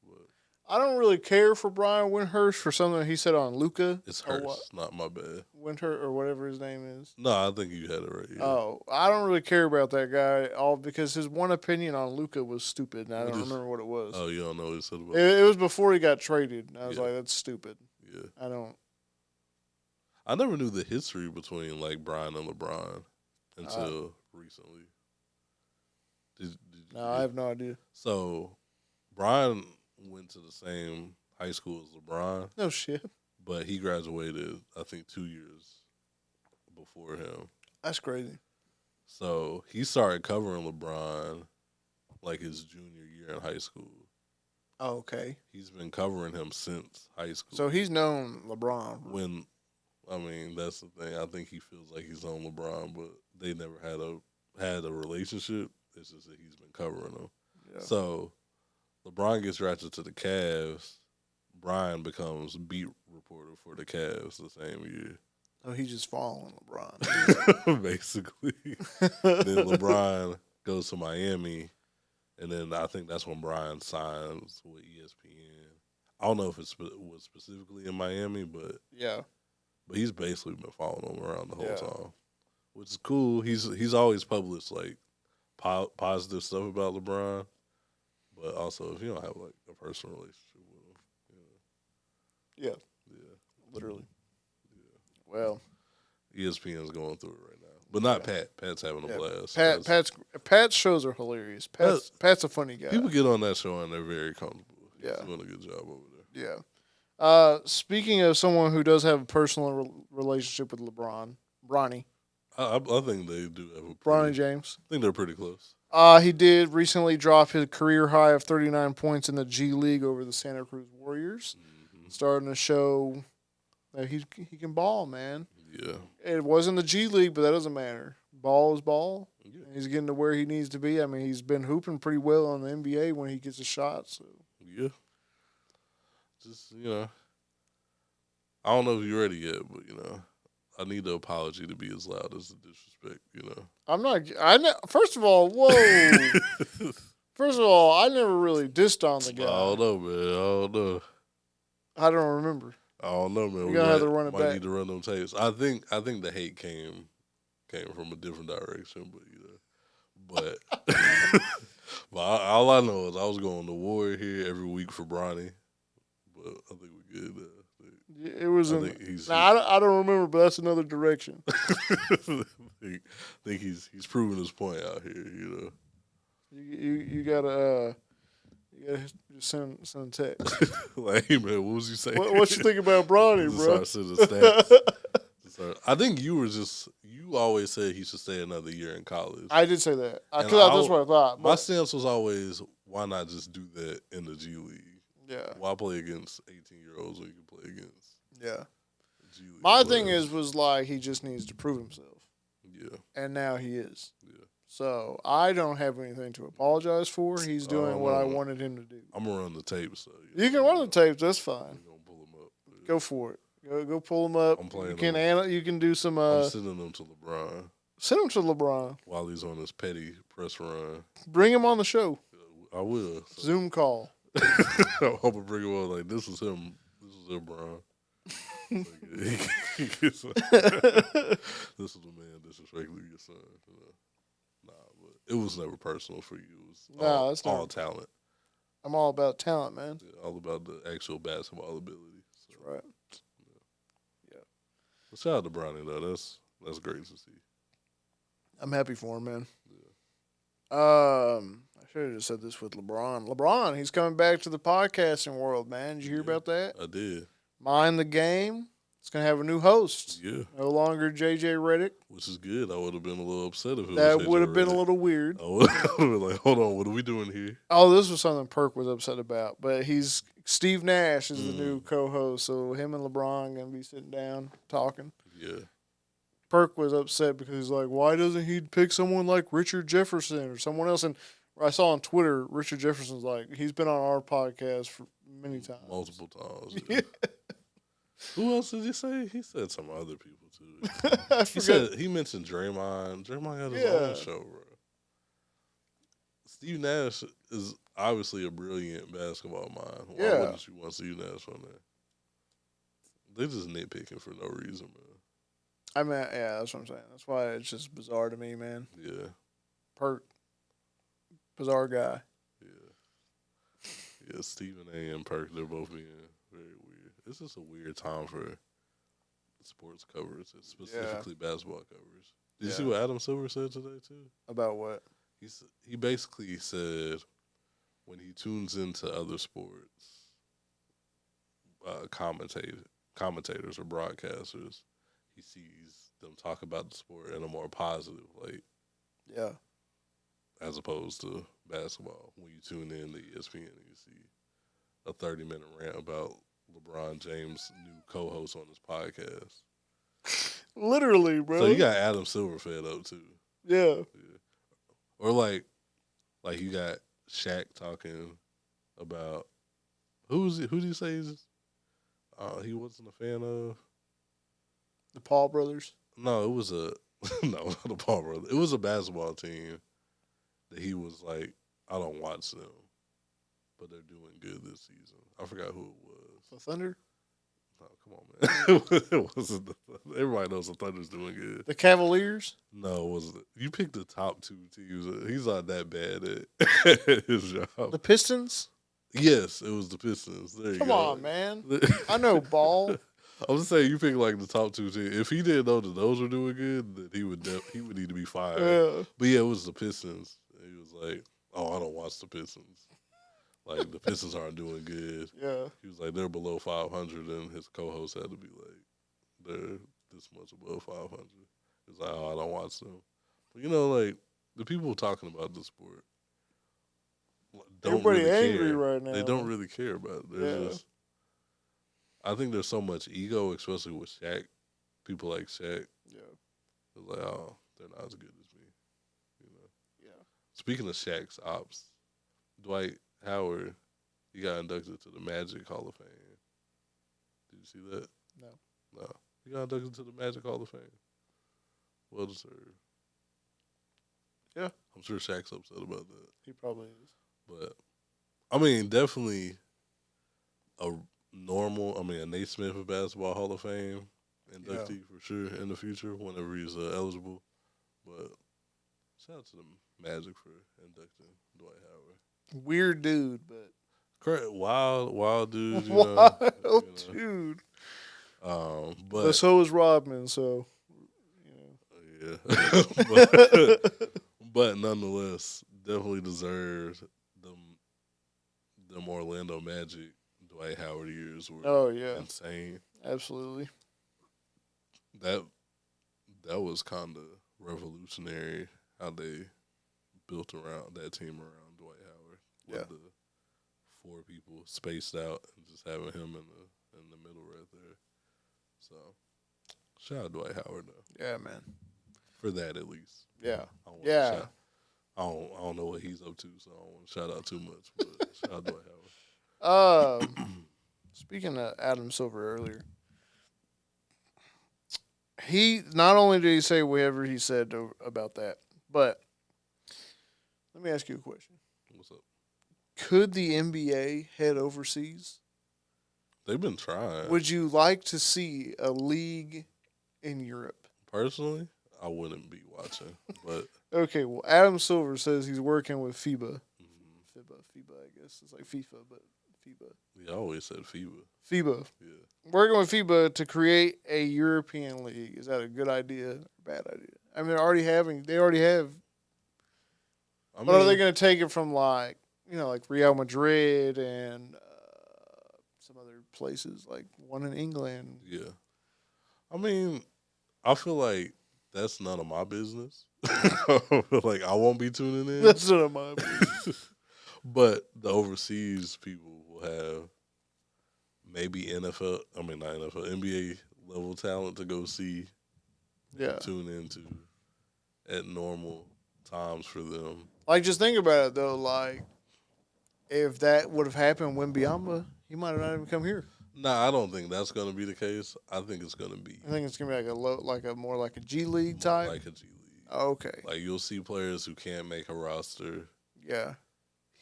But I don't really care for Brian Windhorst for something he said on Luka. It's Hurst, not my bad. Windhorst or whatever his name is. No, I think you had it right. Yeah. Oh, I don't really care about that guy all because his one opinion on Luka was stupid, and I don't remember what it was. Oh, you don't know what he said about it? It was before he got traded, and I was like, that's stupid. Yeah. I never knew the history between, like, Brian and LeBron until recently. I have no idea. So, Brian went to the same high school as LeBron. No shit. But he graduated, I think, 2 years before him. That's crazy. So, he started covering LeBron, like, his junior year in high school. Oh, okay. He's been covering him since high school. So, he's known LeBron. That's the thing. I think he feels like he's on LeBron, but they never had a relationship. It's just that he's been covering him. Yeah. So, LeBron gets drafted to the Cavs. Brian becomes beat reporter for the Cavs the same year. Oh, he's just following LeBron. Basically. Then LeBron goes to Miami, and then I think that's when Brian signs with ESPN. I don't know if it was specifically in Miami, but yeah. But he's basically been following him around the whole time, which is cool. He's always published like positive stuff about LeBron, but also if you don't have like a personal relationship with him, yeah, literally. Yeah. Well, ESPN's going through it right now, but not Pat. Pat's having a blast. Pat's shows are hilarious. Pat's a funny guy. People get on that show and they're very comfortable. He's doing a good job over there. Yeah. Speaking of someone who does have a personal relationship with LeBron, Bronny, I think they do have a Bronny James. I think they're pretty close. He did recently drop his career high of 39 points in the G League over the Santa Cruz Warriors, starting to show that he can ball, man. Yeah. It wasn't the G League, but that doesn't matter. Ball is ball. Yeah. He's getting to where he needs to be. I mean, he's been hooping pretty well on the NBA when he gets a shot. So yeah, just I don't know if you're ready yet, but I need the apology to be as loud as the disrespect. I'm not. First of all, whoa. First of all, I never really dissed on the guy. I don't know, man. I don't know. I don't remember. I don't know, man. We gotta have to run it might back. Need to run them tapes. I think the hate came from a different direction, but but all I know is I was going to war here every week for Bronny, but I think we're good. It was. I don't remember, but that's another direction. I think he's proven his point out here. You gotta just send a text. Like, hey man, what was you saying? What you think about Bronny, bro? Start sending stats. I think you always said he should stay another year in college. I did say that. That's what I thought. My stance was always, why not just do that in the G League? Yeah. Why play against 18-year-olds when you can play against G League My players? thing was like he just needs to prove himself. Yeah. And now he is. Yeah. So I don't have anything to apologize for. He's doing what I wanted him to do. I'm gonna run the tapes. So, you can run the tapes. That's fine. We're gonna pull them up. Yeah. Go for it. Go pull them up. I'm playing. You can do some. I'm sending them to LeBron. Send them to LeBron While he's on his petty press run. Bring him on the show. I will. So. Zoom call. I'm gonna bring him on like this is him. This is him, Bron. This is the man disrespecting your son. Nah, but it was never personal for you. It was all talent. I'm all about talent, man. Yeah, all about the actual basketball ability. So, that's right. Yeah. But shout out to Bronny though. That's great to see. I'm happy for him, man. Yeah. I should have just said this with LeBron. LeBron, he's coming back to the podcasting world, man. Did you hear about that? I did. Mind the Game. It's going to have a new host. Yeah. No longer JJ Redick. Which is good. I would have been a little upset if it that was JJ would have been Redick. a little weird. I would have been like, hold on, what are we doing here? Oh, this was something Perk was upset about. But Steve Nash is the new co-host, so him and LeBron going to be sitting down talking. Yeah. Perk was upset because he's like, why doesn't he pick someone like Richard Jefferson or someone else? And I saw on Twitter, Richard Jefferson's like, he's been on our podcast for many times. Multiple times. Yeah. Who else did he say? He said some other people, too. He mentioned Draymond. Draymond had his own show, bro. Steve Nash is obviously a brilliant basketball mind. Why wouldn't you want Steve Nash on there? They're just nitpicking for no reason, man. I mean, yeah, that's what I'm saying. That's why it's just bizarre to me, man. Yeah. Perk. Bizarre guy. Yeah. Yeah, Stephen A. and Perk, they're both being very weird. It's just a weird time for sports coverage, specifically basketball coverage. Did you see what Adam Silver said today, too? About what? He basically said when he tunes into other sports, commentators or broadcasters, he sees them talk about the sport in a more positive light. Yeah. As opposed to basketball. When you tune in to ESPN and you see a 30-minute rant about LeBron James' new co-host on his podcast. Literally, bro. So you got Adam Silver fed up, too. Yeah. Or like you got Shaq talking about who do you say he wasn't a fan of? The Paul brothers? No, it was no, not the Paul brothers. It was a basketball team that he was like, I don't watch them, but they're doing good this season. I forgot who it was. The Thunder? No, come on, man. It wasn't everybody knows the Thunder's doing good. The Cavaliers? No, it wasn't. You picked the top two teams. He's not that bad at his job. The Pistons? Yes, it was the Pistons. There you Come go. on, man. I know ball. I'm just saying, you picked like the top two teams. If he didn't know that those were doing good, then he would need to be fired. Yeah. But yeah, it was the Pistons. He was like, "Oh, I don't watch the Pistons." Like, the Pistons aren't doing good. Yeah. He was like, they're below 500, and his co-host had to be like, they're this much above 500. He's like, oh, I don't watch them. But, you know, like, the people talking about the sport don't Everybody really angry care. right now. They don't really care about it. They're just, I think there's so much ego, especially with Shaq. People like Shaq. Yeah. They're like, oh, they're not as good as me. You know. Yeah. Speaking of Shaq's ops, Dwight Howard, he got inducted to the Magic Hall of Fame. Did you see that? No. He got inducted to the Magic Hall of Fame. Well deserved. Yeah. I'm sure Shaq's upset about that. He probably is. But, I mean, definitely a Nate Smith of Basketball Hall of Fame inductee for sure in the future whenever he's eligible. But shout out to the Magic for inducting Dwight Howard. Weird dude, but wild dude. Dude. But so is Rodman. So, yeah, but nonetheless, definitely deserved them Orlando Magic Dwight Howard years were insane. Absolutely. That was kind of revolutionary how they built around that team around Dwight Howard. With the four people spaced out and just having him in the middle right there. So, shout out Dwight Howard though. Yeah, man. For that at least. Yeah. I don't know what he's up to, so I don't want to shout out too much. But shout out Dwight Howard. Speaking of Adam Silver earlier, he not only did he say whatever he said about that, but let me ask you a question. What's up? Could the NBA head overseas? They've been trying. Would you like to see a league in Europe? Personally, I wouldn't be watching, but okay. Well, Adam Silver says he's working with FIBA. FIBA, I guess it's like FIFA, but FIBA. Yeah, I always said FIBA. FIBA. Yeah. Working with FIBA to create a European league. Is that a good idea or bad idea? I mean, they already have. But are they going to take it from like Real Madrid and some other places, like one in England? Yeah. I mean, I feel like that's none of my business. Like, I won't be tuning in. That's none of my business. But the overseas people will have maybe NBA level talent to go see. Yeah. Tune into at normal times for them. Like, just think about it, though. Like, if that would have happened when Wembanyama, he might have not even come here. Nah, I don't think that's going to be the case. I think it's going to be. I think it's going to be more like a G League type. Like a G League. Oh, okay. Like, you'll see players who can't make a roster. Yeah.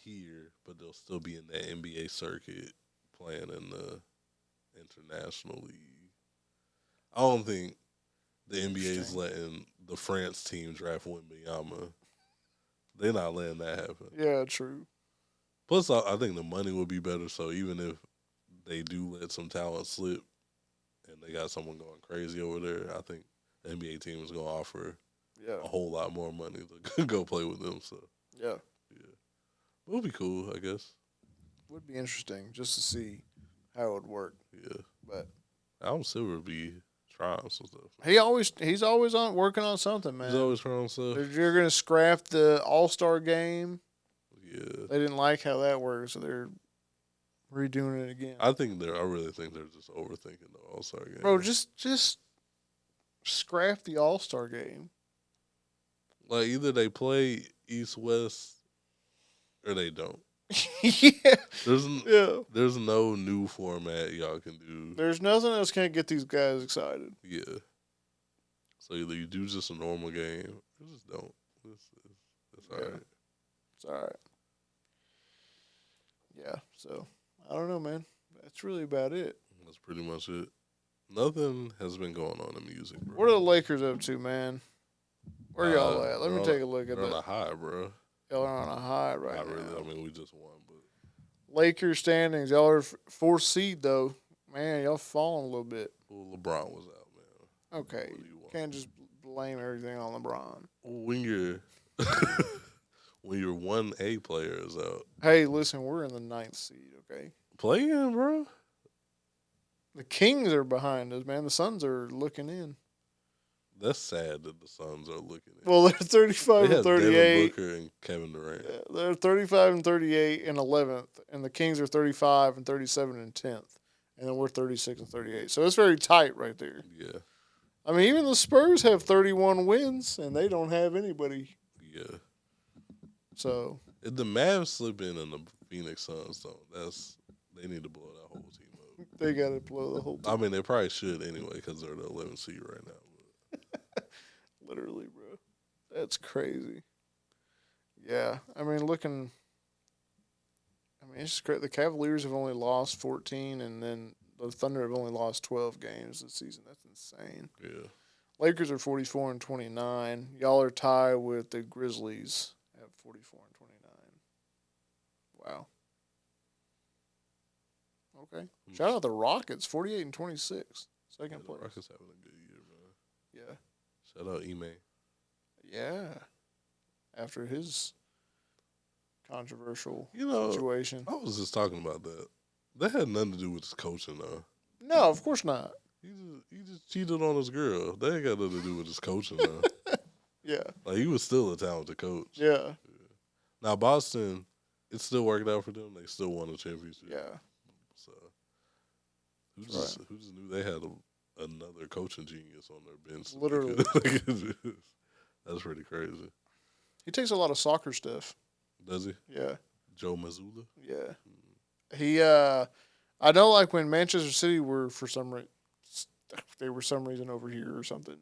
Here, but they'll still be in the NBA circuit playing in the international league. I don't think the NBA is letting the France team draft Wembanyama. They're not letting that happen. Yeah, true. Plus, I think the money would be better. So even if they do let some talent slip and they got someone going crazy over there, I think the NBA team is going to offer a whole lot more money to go play with them. So yeah. It would be cool, I guess. Would be interesting just to see how it would work. Yeah. But Adam Silver be trying some stuff. He's always working on something, man. He's always trying stuff. You're gonna scrap the All-Star game. Yeah. They didn't like how that worked, so they're redoing it again. I really think they're just overthinking the All-Star game. Bro, just scrap the All-Star game. Like, either they play East-West or they don't. Yeah. There's no new format y'all can do. There's nothing else can't get these guys excited. Yeah. So either you do just a normal game or just don't. It's all right. It's all right. Yeah, so I don't know, man. That's really about it. That's pretty much it. Nothing has been going on in music, bro. What are the Lakers up to, man? Where y'all at? Let me take a look at that. They're on a high, bro. Y'all are on a high right Not now. really. I mean, we just won, but Lakers standings. Y'all are fourth seed, though. Man, y'all falling a little bit. well, LeBron was out, man. Okay. Can't just blame everything on LeBron. When when your 1A player is out. Hey, listen, we're in the 9th seed, okay? Play in, bro. The Kings are behind us, man. The Suns are looking in. That's sad that the Suns are looking in. Well, they're 35 They and have 38. Devin Booker and Kevin Durant. Yeah, they're 35 and 38 and 11th, and the Kings are 35 and 37 and 10th, and then we're 36 and 38. So it's very tight right there. Yeah. I mean, even the Spurs have 31 wins, and they don't have anybody. Yeah. So If the Mavs slip in and the Phoenix Suns don't, they need to blow that whole team up. they got to blow the whole team. I mean, they probably should anyway because they're the 11th seed right now. Literally, bro. That's crazy. Yeah. I mean, it's just great. The Cavaliers have only lost 14, and then the Thunder have only lost 12 games this season. That's insane. Yeah. Lakers are 44 and 29. Y'all are tied with the Grizzlies at 44 and 29. Wow. Okay. Shout out the Rockets, 48 and 26. Second place. Rockets having a good year, man. Yeah. Shout out Ime. Yeah. After his controversial You situation. I was just talking about that. That had nothing to do with his coaching, though. No, of course not. He just cheated on his girl. That ain't got nothing to do with his coaching, though. Yeah. Like, he was still a talented coach. Yeah. Now, Boston, it still worked out for them. They still won the championship. Yeah. So, who just knew they had another coaching genius on their bench? Literally. That's pretty crazy. He takes a lot of soccer stuff. Does he? Yeah. Joe Mazzulla? Yeah. He, I know, like, when Manchester City were, for some reason, they were some reason over here or something,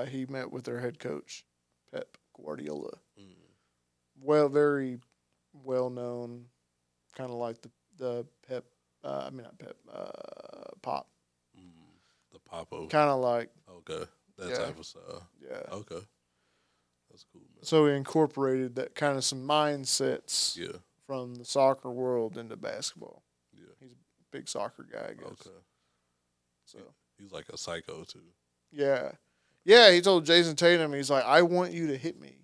he met with their head coach, Pep Guardiola. Well, very well-known, kind of like the Pep, not Pep, Pop. The Popo. Kind of like. Okay. That type of style. Yeah. Okay. That's cool, man. So he incorporated that kind of some mindsets from the soccer world into basketball. Yeah. He's a big soccer guy, I guess. Okay. So he's like a psycho, too. Yeah. Yeah, he told Jason Tatum, he's like, I want you to hit me.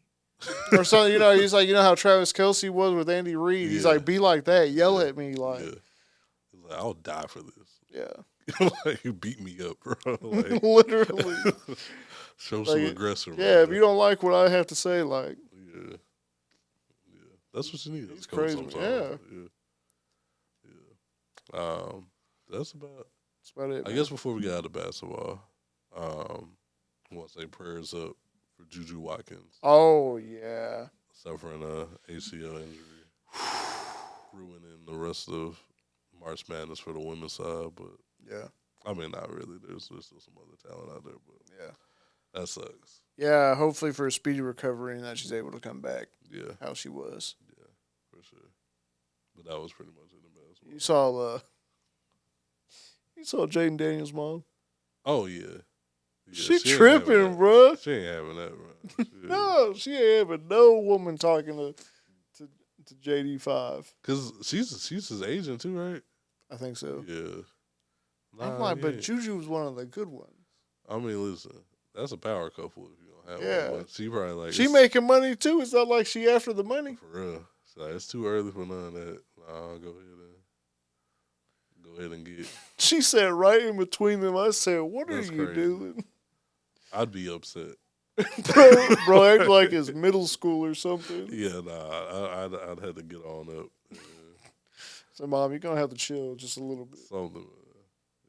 Or something, he's like, how Travis Kelce was with Andy Reid? He's like, be like that. Yell at me. Like, he's like, I'll die for this. Yeah. Like, you beat me up, bro. Like, literally. Show some aggressor. Yeah, if you don't like what I have to say, like. Yeah. That's what you need. It's crazy. Yeah. That's about it. I guess before we get out of basketball, I want to say prayers up for Juju Watkins. Oh, yeah. Suffering a ACL injury. Ruining the rest of March Madness for the women's side, but yeah. I mean, not really. There's still some other talent out there, but yeah, that sucks. Yeah, hopefully for a speedy recovery and that she's able to come back. Yeah, how she was. Yeah, for sure. But that was pretty much it in basketball. You saw Jaden Daniels' mom. Oh yeah, she tripping, bro. She ain't having that, bro. No, she ain't having no woman talking to JD5. Cause she's his agent too, right? I think so. Yeah. I'm like, but Juju was one of the good ones. I mean, listen, that's a power couple if you don't have one. But she probably like she making money too. It's not like she after the money. For real. So it's too early for none of that. I'll go ahead and get. She sat right in between them. I said, "What That's are you crazy. doing?" I'd be upset. bro, act like it's middle school or something. Yeah, nah, I'd have to get on up. Yeah. So, Mom, you're gonna have to chill just a little bit. Something.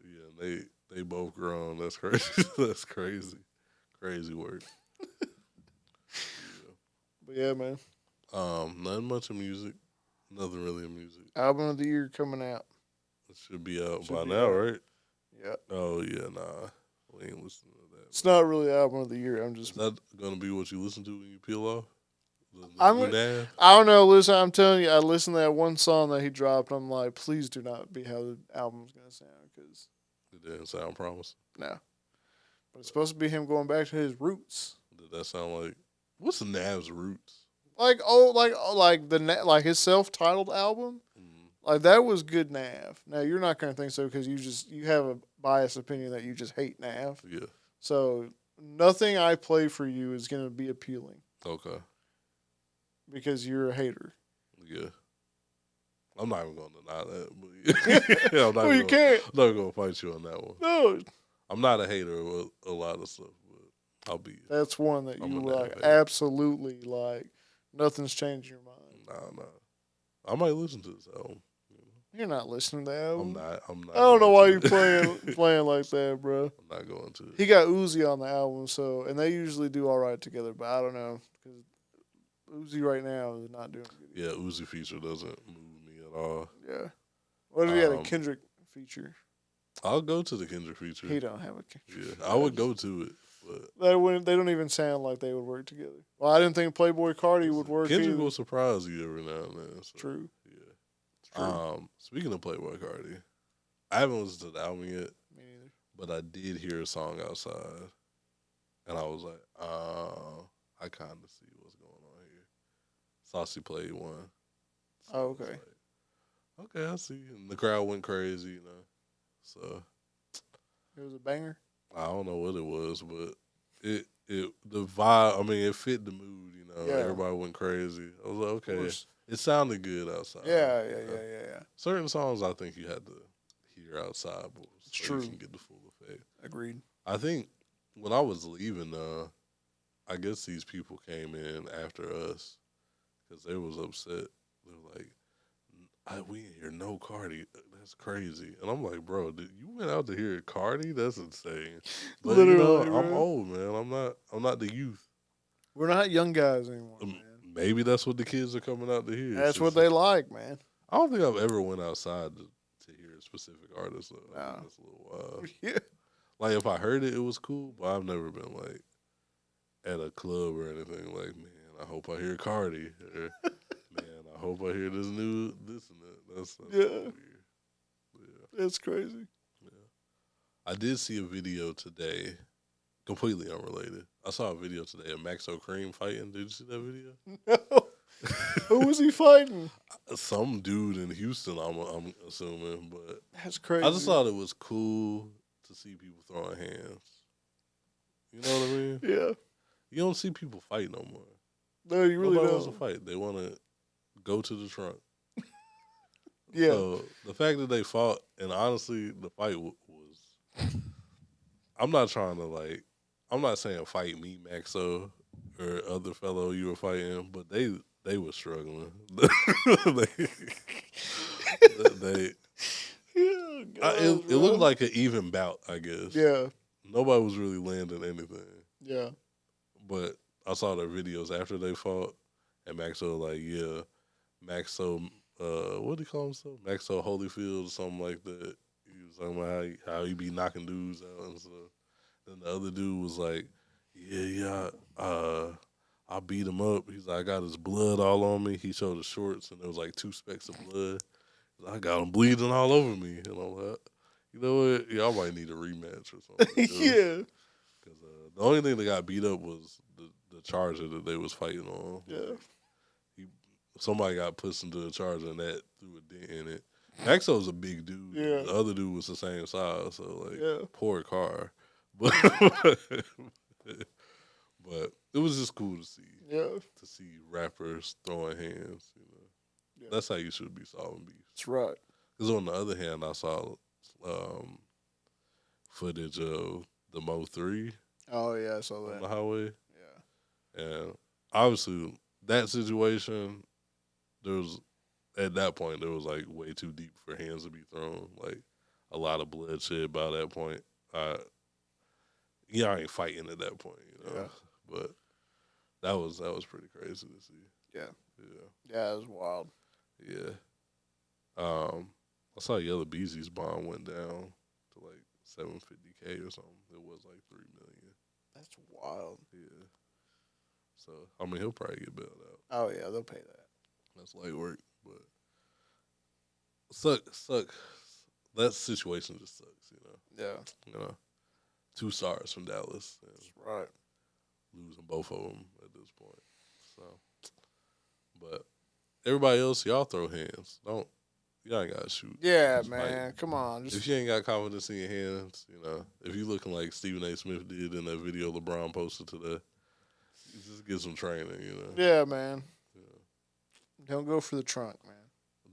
Yeah, they both grown. That's crazy. That's crazy. Crazy work. Yeah. But yeah, man. Nothing much of music. Nothing really of music. Album of the year coming out. It should be out by now, right? Yeah. Oh yeah, nah. We ain't listening to that. It's not really album of the year. I'm just. Is that gonna be what you listen to when you peel off? I don't know. Listen, I'm telling you, I listened to that one song that he dropped. I'm like, please do not be how the album's gonna sound, because it didn't sound promising. No, but it's supposed to be him going back to his roots. Did that sound like what's Nav's roots? Like his self-titled album. Like, that was good Nav. Now, you're not going to think so because you have a biased opinion that you just hate Nav. Yeah. So, nothing I play for you is going to be appealing. Okay. because you're a hater. Yeah. I'm not even going to deny that. But yeah, I'm not Well, you can't. I'm not going to fight you on that one. No. I'm not a hater of a lot of stuff, but I'll be. That's one that I'm you a like hater. absolutely like. Nothing's changed your mind. Nah. I might listen to this album. You're not listening to that album. I'm not. I don't know why you playing. playing like that, bro. I'm not going to. He got Uzi on the album, so and they usually do all right together, but I don't know because Uzi right now is not doing good. Yeah, Uzi feature doesn't move me at all. Yeah. What if he had a Kendrick feature? I'll go to the Kendrick feature. He don't have a Kendrick. Yeah, I would go to it, but they don't even sound like they would work together. Well, I didn't think Playboi Carti would work. Kendrick either. will surprise you every now and then. So, True. Yeah. True. Speaking of Playboi Carti, I haven't listened to the album yet. Me neither. But I did hear a song outside, and I was like, I kind of see what's going on here. Saucy played one. So Oh, okay. Like, okay, I see. And the crowd went crazy, you know. So It was a banger. I don't know what it was, but the vibe. I mean, it fit the mood, you know. Yeah. Everybody went crazy. I was like, okay, it sounded good outside. Yeah. Certain songs I think you had to hear outside, but True. You can get the full effect. Agreed. I think when I was leaving, I guess these people came in after us because they was upset. They were like, we ain't hear no Carti. That's crazy. And I'm like, bro, you went out to hear Carti? That's insane. But Literally, I'm old, man. I'm not the youth. We're not young guys anymore, man. Maybe that's what the kids are coming out to hear. That's what they like, man. I don't think I've ever went outside to hear a specific artist. Though. No. That's a little wild. Yeah. Like, if I heard it, it was cool, but I've never been, like, at a club or anything. Like, man, I hope I hear Carti. Or, man, I hope I hear this and that. That's weird. Yeah. That's crazy. Yeah. I did see a video today, completely unrelated. I saw a video today of Maxo Kream fighting. Did you see that video? No. Who was he fighting? Some dude in Houston, I'm assuming. But that's crazy. I just thought it was cool to see people throwing hands. You know what I mean? Yeah. You don't see people fight no more. No, you really Nobody don't. wants to fight. They want to go to the trunk. Yeah. So the fact that they fought, and honestly, the fight was. I'm not trying to I'm not saying fight me, Maxo, or other fellow you were fighting, but they were struggling. they it looked like an even bout, I guess. Yeah. Nobody was really landing anything. Yeah. But I saw their videos after they fought, and Maxo Maxo, what do you call himself? Maxo Holyfield or something like that. He was talking about how he be knocking dudes out and stuff. Then the other dude was like, I beat him up. He's like, I got his blood all on me. He showed the shorts, and there was like 2 specks of blood. I got him bleeding all over me. And I'm like, you know what? Y'all might need a rematch or something. Yeah. Because the only thing that got beat up was the charger that they was fighting on. Yeah. Somebody got pushed into the charger, and that threw a dent in it. Maxo's a big dude. Yeah. The other dude was the same size, so poor car. But but it was just cool to see. Yeah. To see rappers throwing hands. You know, that's how you should be solving beef. That's right. Because on the other hand, I saw footage of the Mo 3. Oh yeah, I saw that on the highway. Yeah. And obviously that situation, at that point there was like way too deep for hands to be thrown. Like a lot of bloodshed by that point. I ain't fighting at that point, you know. Yeah. But that was pretty crazy to see. Yeah. Yeah. Yeah, it was wild. Yeah. I saw Yellow Beezy's bond went down to like $750K or something. It was like $3 million. That's wild. Yeah. So I mean, he'll probably get bailed out. Oh yeah, they'll pay that. That's light work, but suck. That situation just sucks, you know. Yeah. You know, 2 stars from Dallas. That's right. Losing both of them at this point. So, but everybody else, y'all throw hands. Y'all ain't gotta shoot. Yeah, just man. fight. Come on. If you ain't got confidence in your hands, you know, if you looking like Stephen A. Smith did in that video LeBron posted today, you just get some training, you know. Yeah, man. Yeah. Don't go for the trunk, man.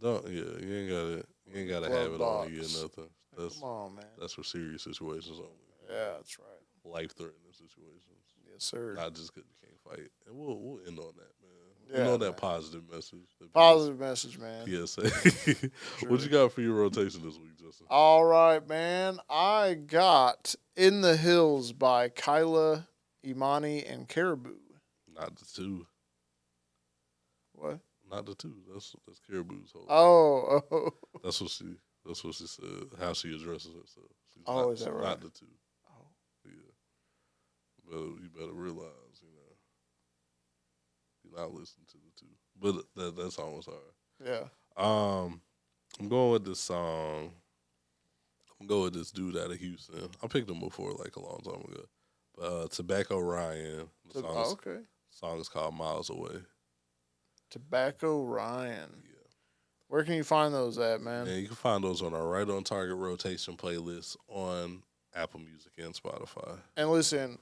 You ain't gotta have it on you or nothing. Come on, man. That's for serious situations only. Yeah, that's right. Life-threatening situations. Yes, sir. Not just because you can't fight. And we'll end on that, man. Yeah, End on that positive message. Positive message, man. PSA. What you got for your rotation this week, Justin? All right, man. I got In the Hills by Kyla, Imani, and Caribou. Not the two. What? Not the two. That's Caribou's whole. Oh. That's what she said. How she addresses herself. Is that right? Not the two. Oh. Yeah. You better realize, you're not listening to the two. But that song was hard. Yeah. I'm going with this song. I'm going with this dude out of Houston. I picked him before, like a long time ago. But Tobacco Ryan. The song is called Miles Away. Tobacco Ryan. Yeah. Where can you find those at, man? Yeah, you can find those on our Right on Target rotation playlist on Apple Music and Spotify. And listen,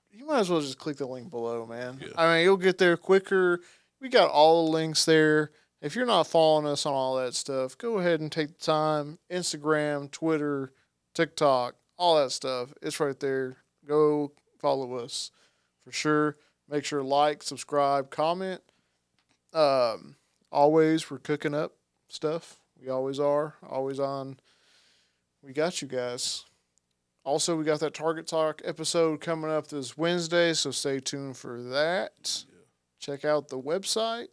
you might as well just click the link below, man. Yeah. I mean, you'll get there quicker. We got all the links there. If you're not following us on all that stuff, go ahead and take the time. Instagram, Twitter, TikTok, all that stuff. It's right there. Go follow us for sure. Make sure to like, subscribe, comment. Always, we're cooking up stuff. We always are. Always on. We got you guys. Also, we got that Target Talk episode coming up this Wednesday, so stay tuned for that. Yeah. Check out the website.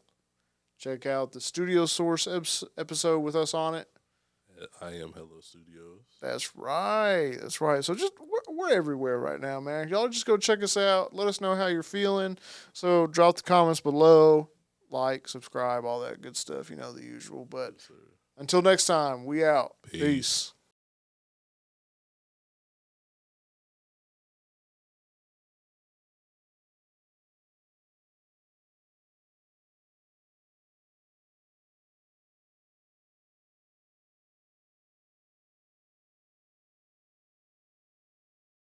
Check out the Studio Source episode with us on it. I am Hello Studios. That's right. So we're everywhere right now, man. Y'all just go check us out. Let us know how you're feeling. So drop the comments below. Like, subscribe, all that good stuff. You know, the usual. But until next time, we out. Peace.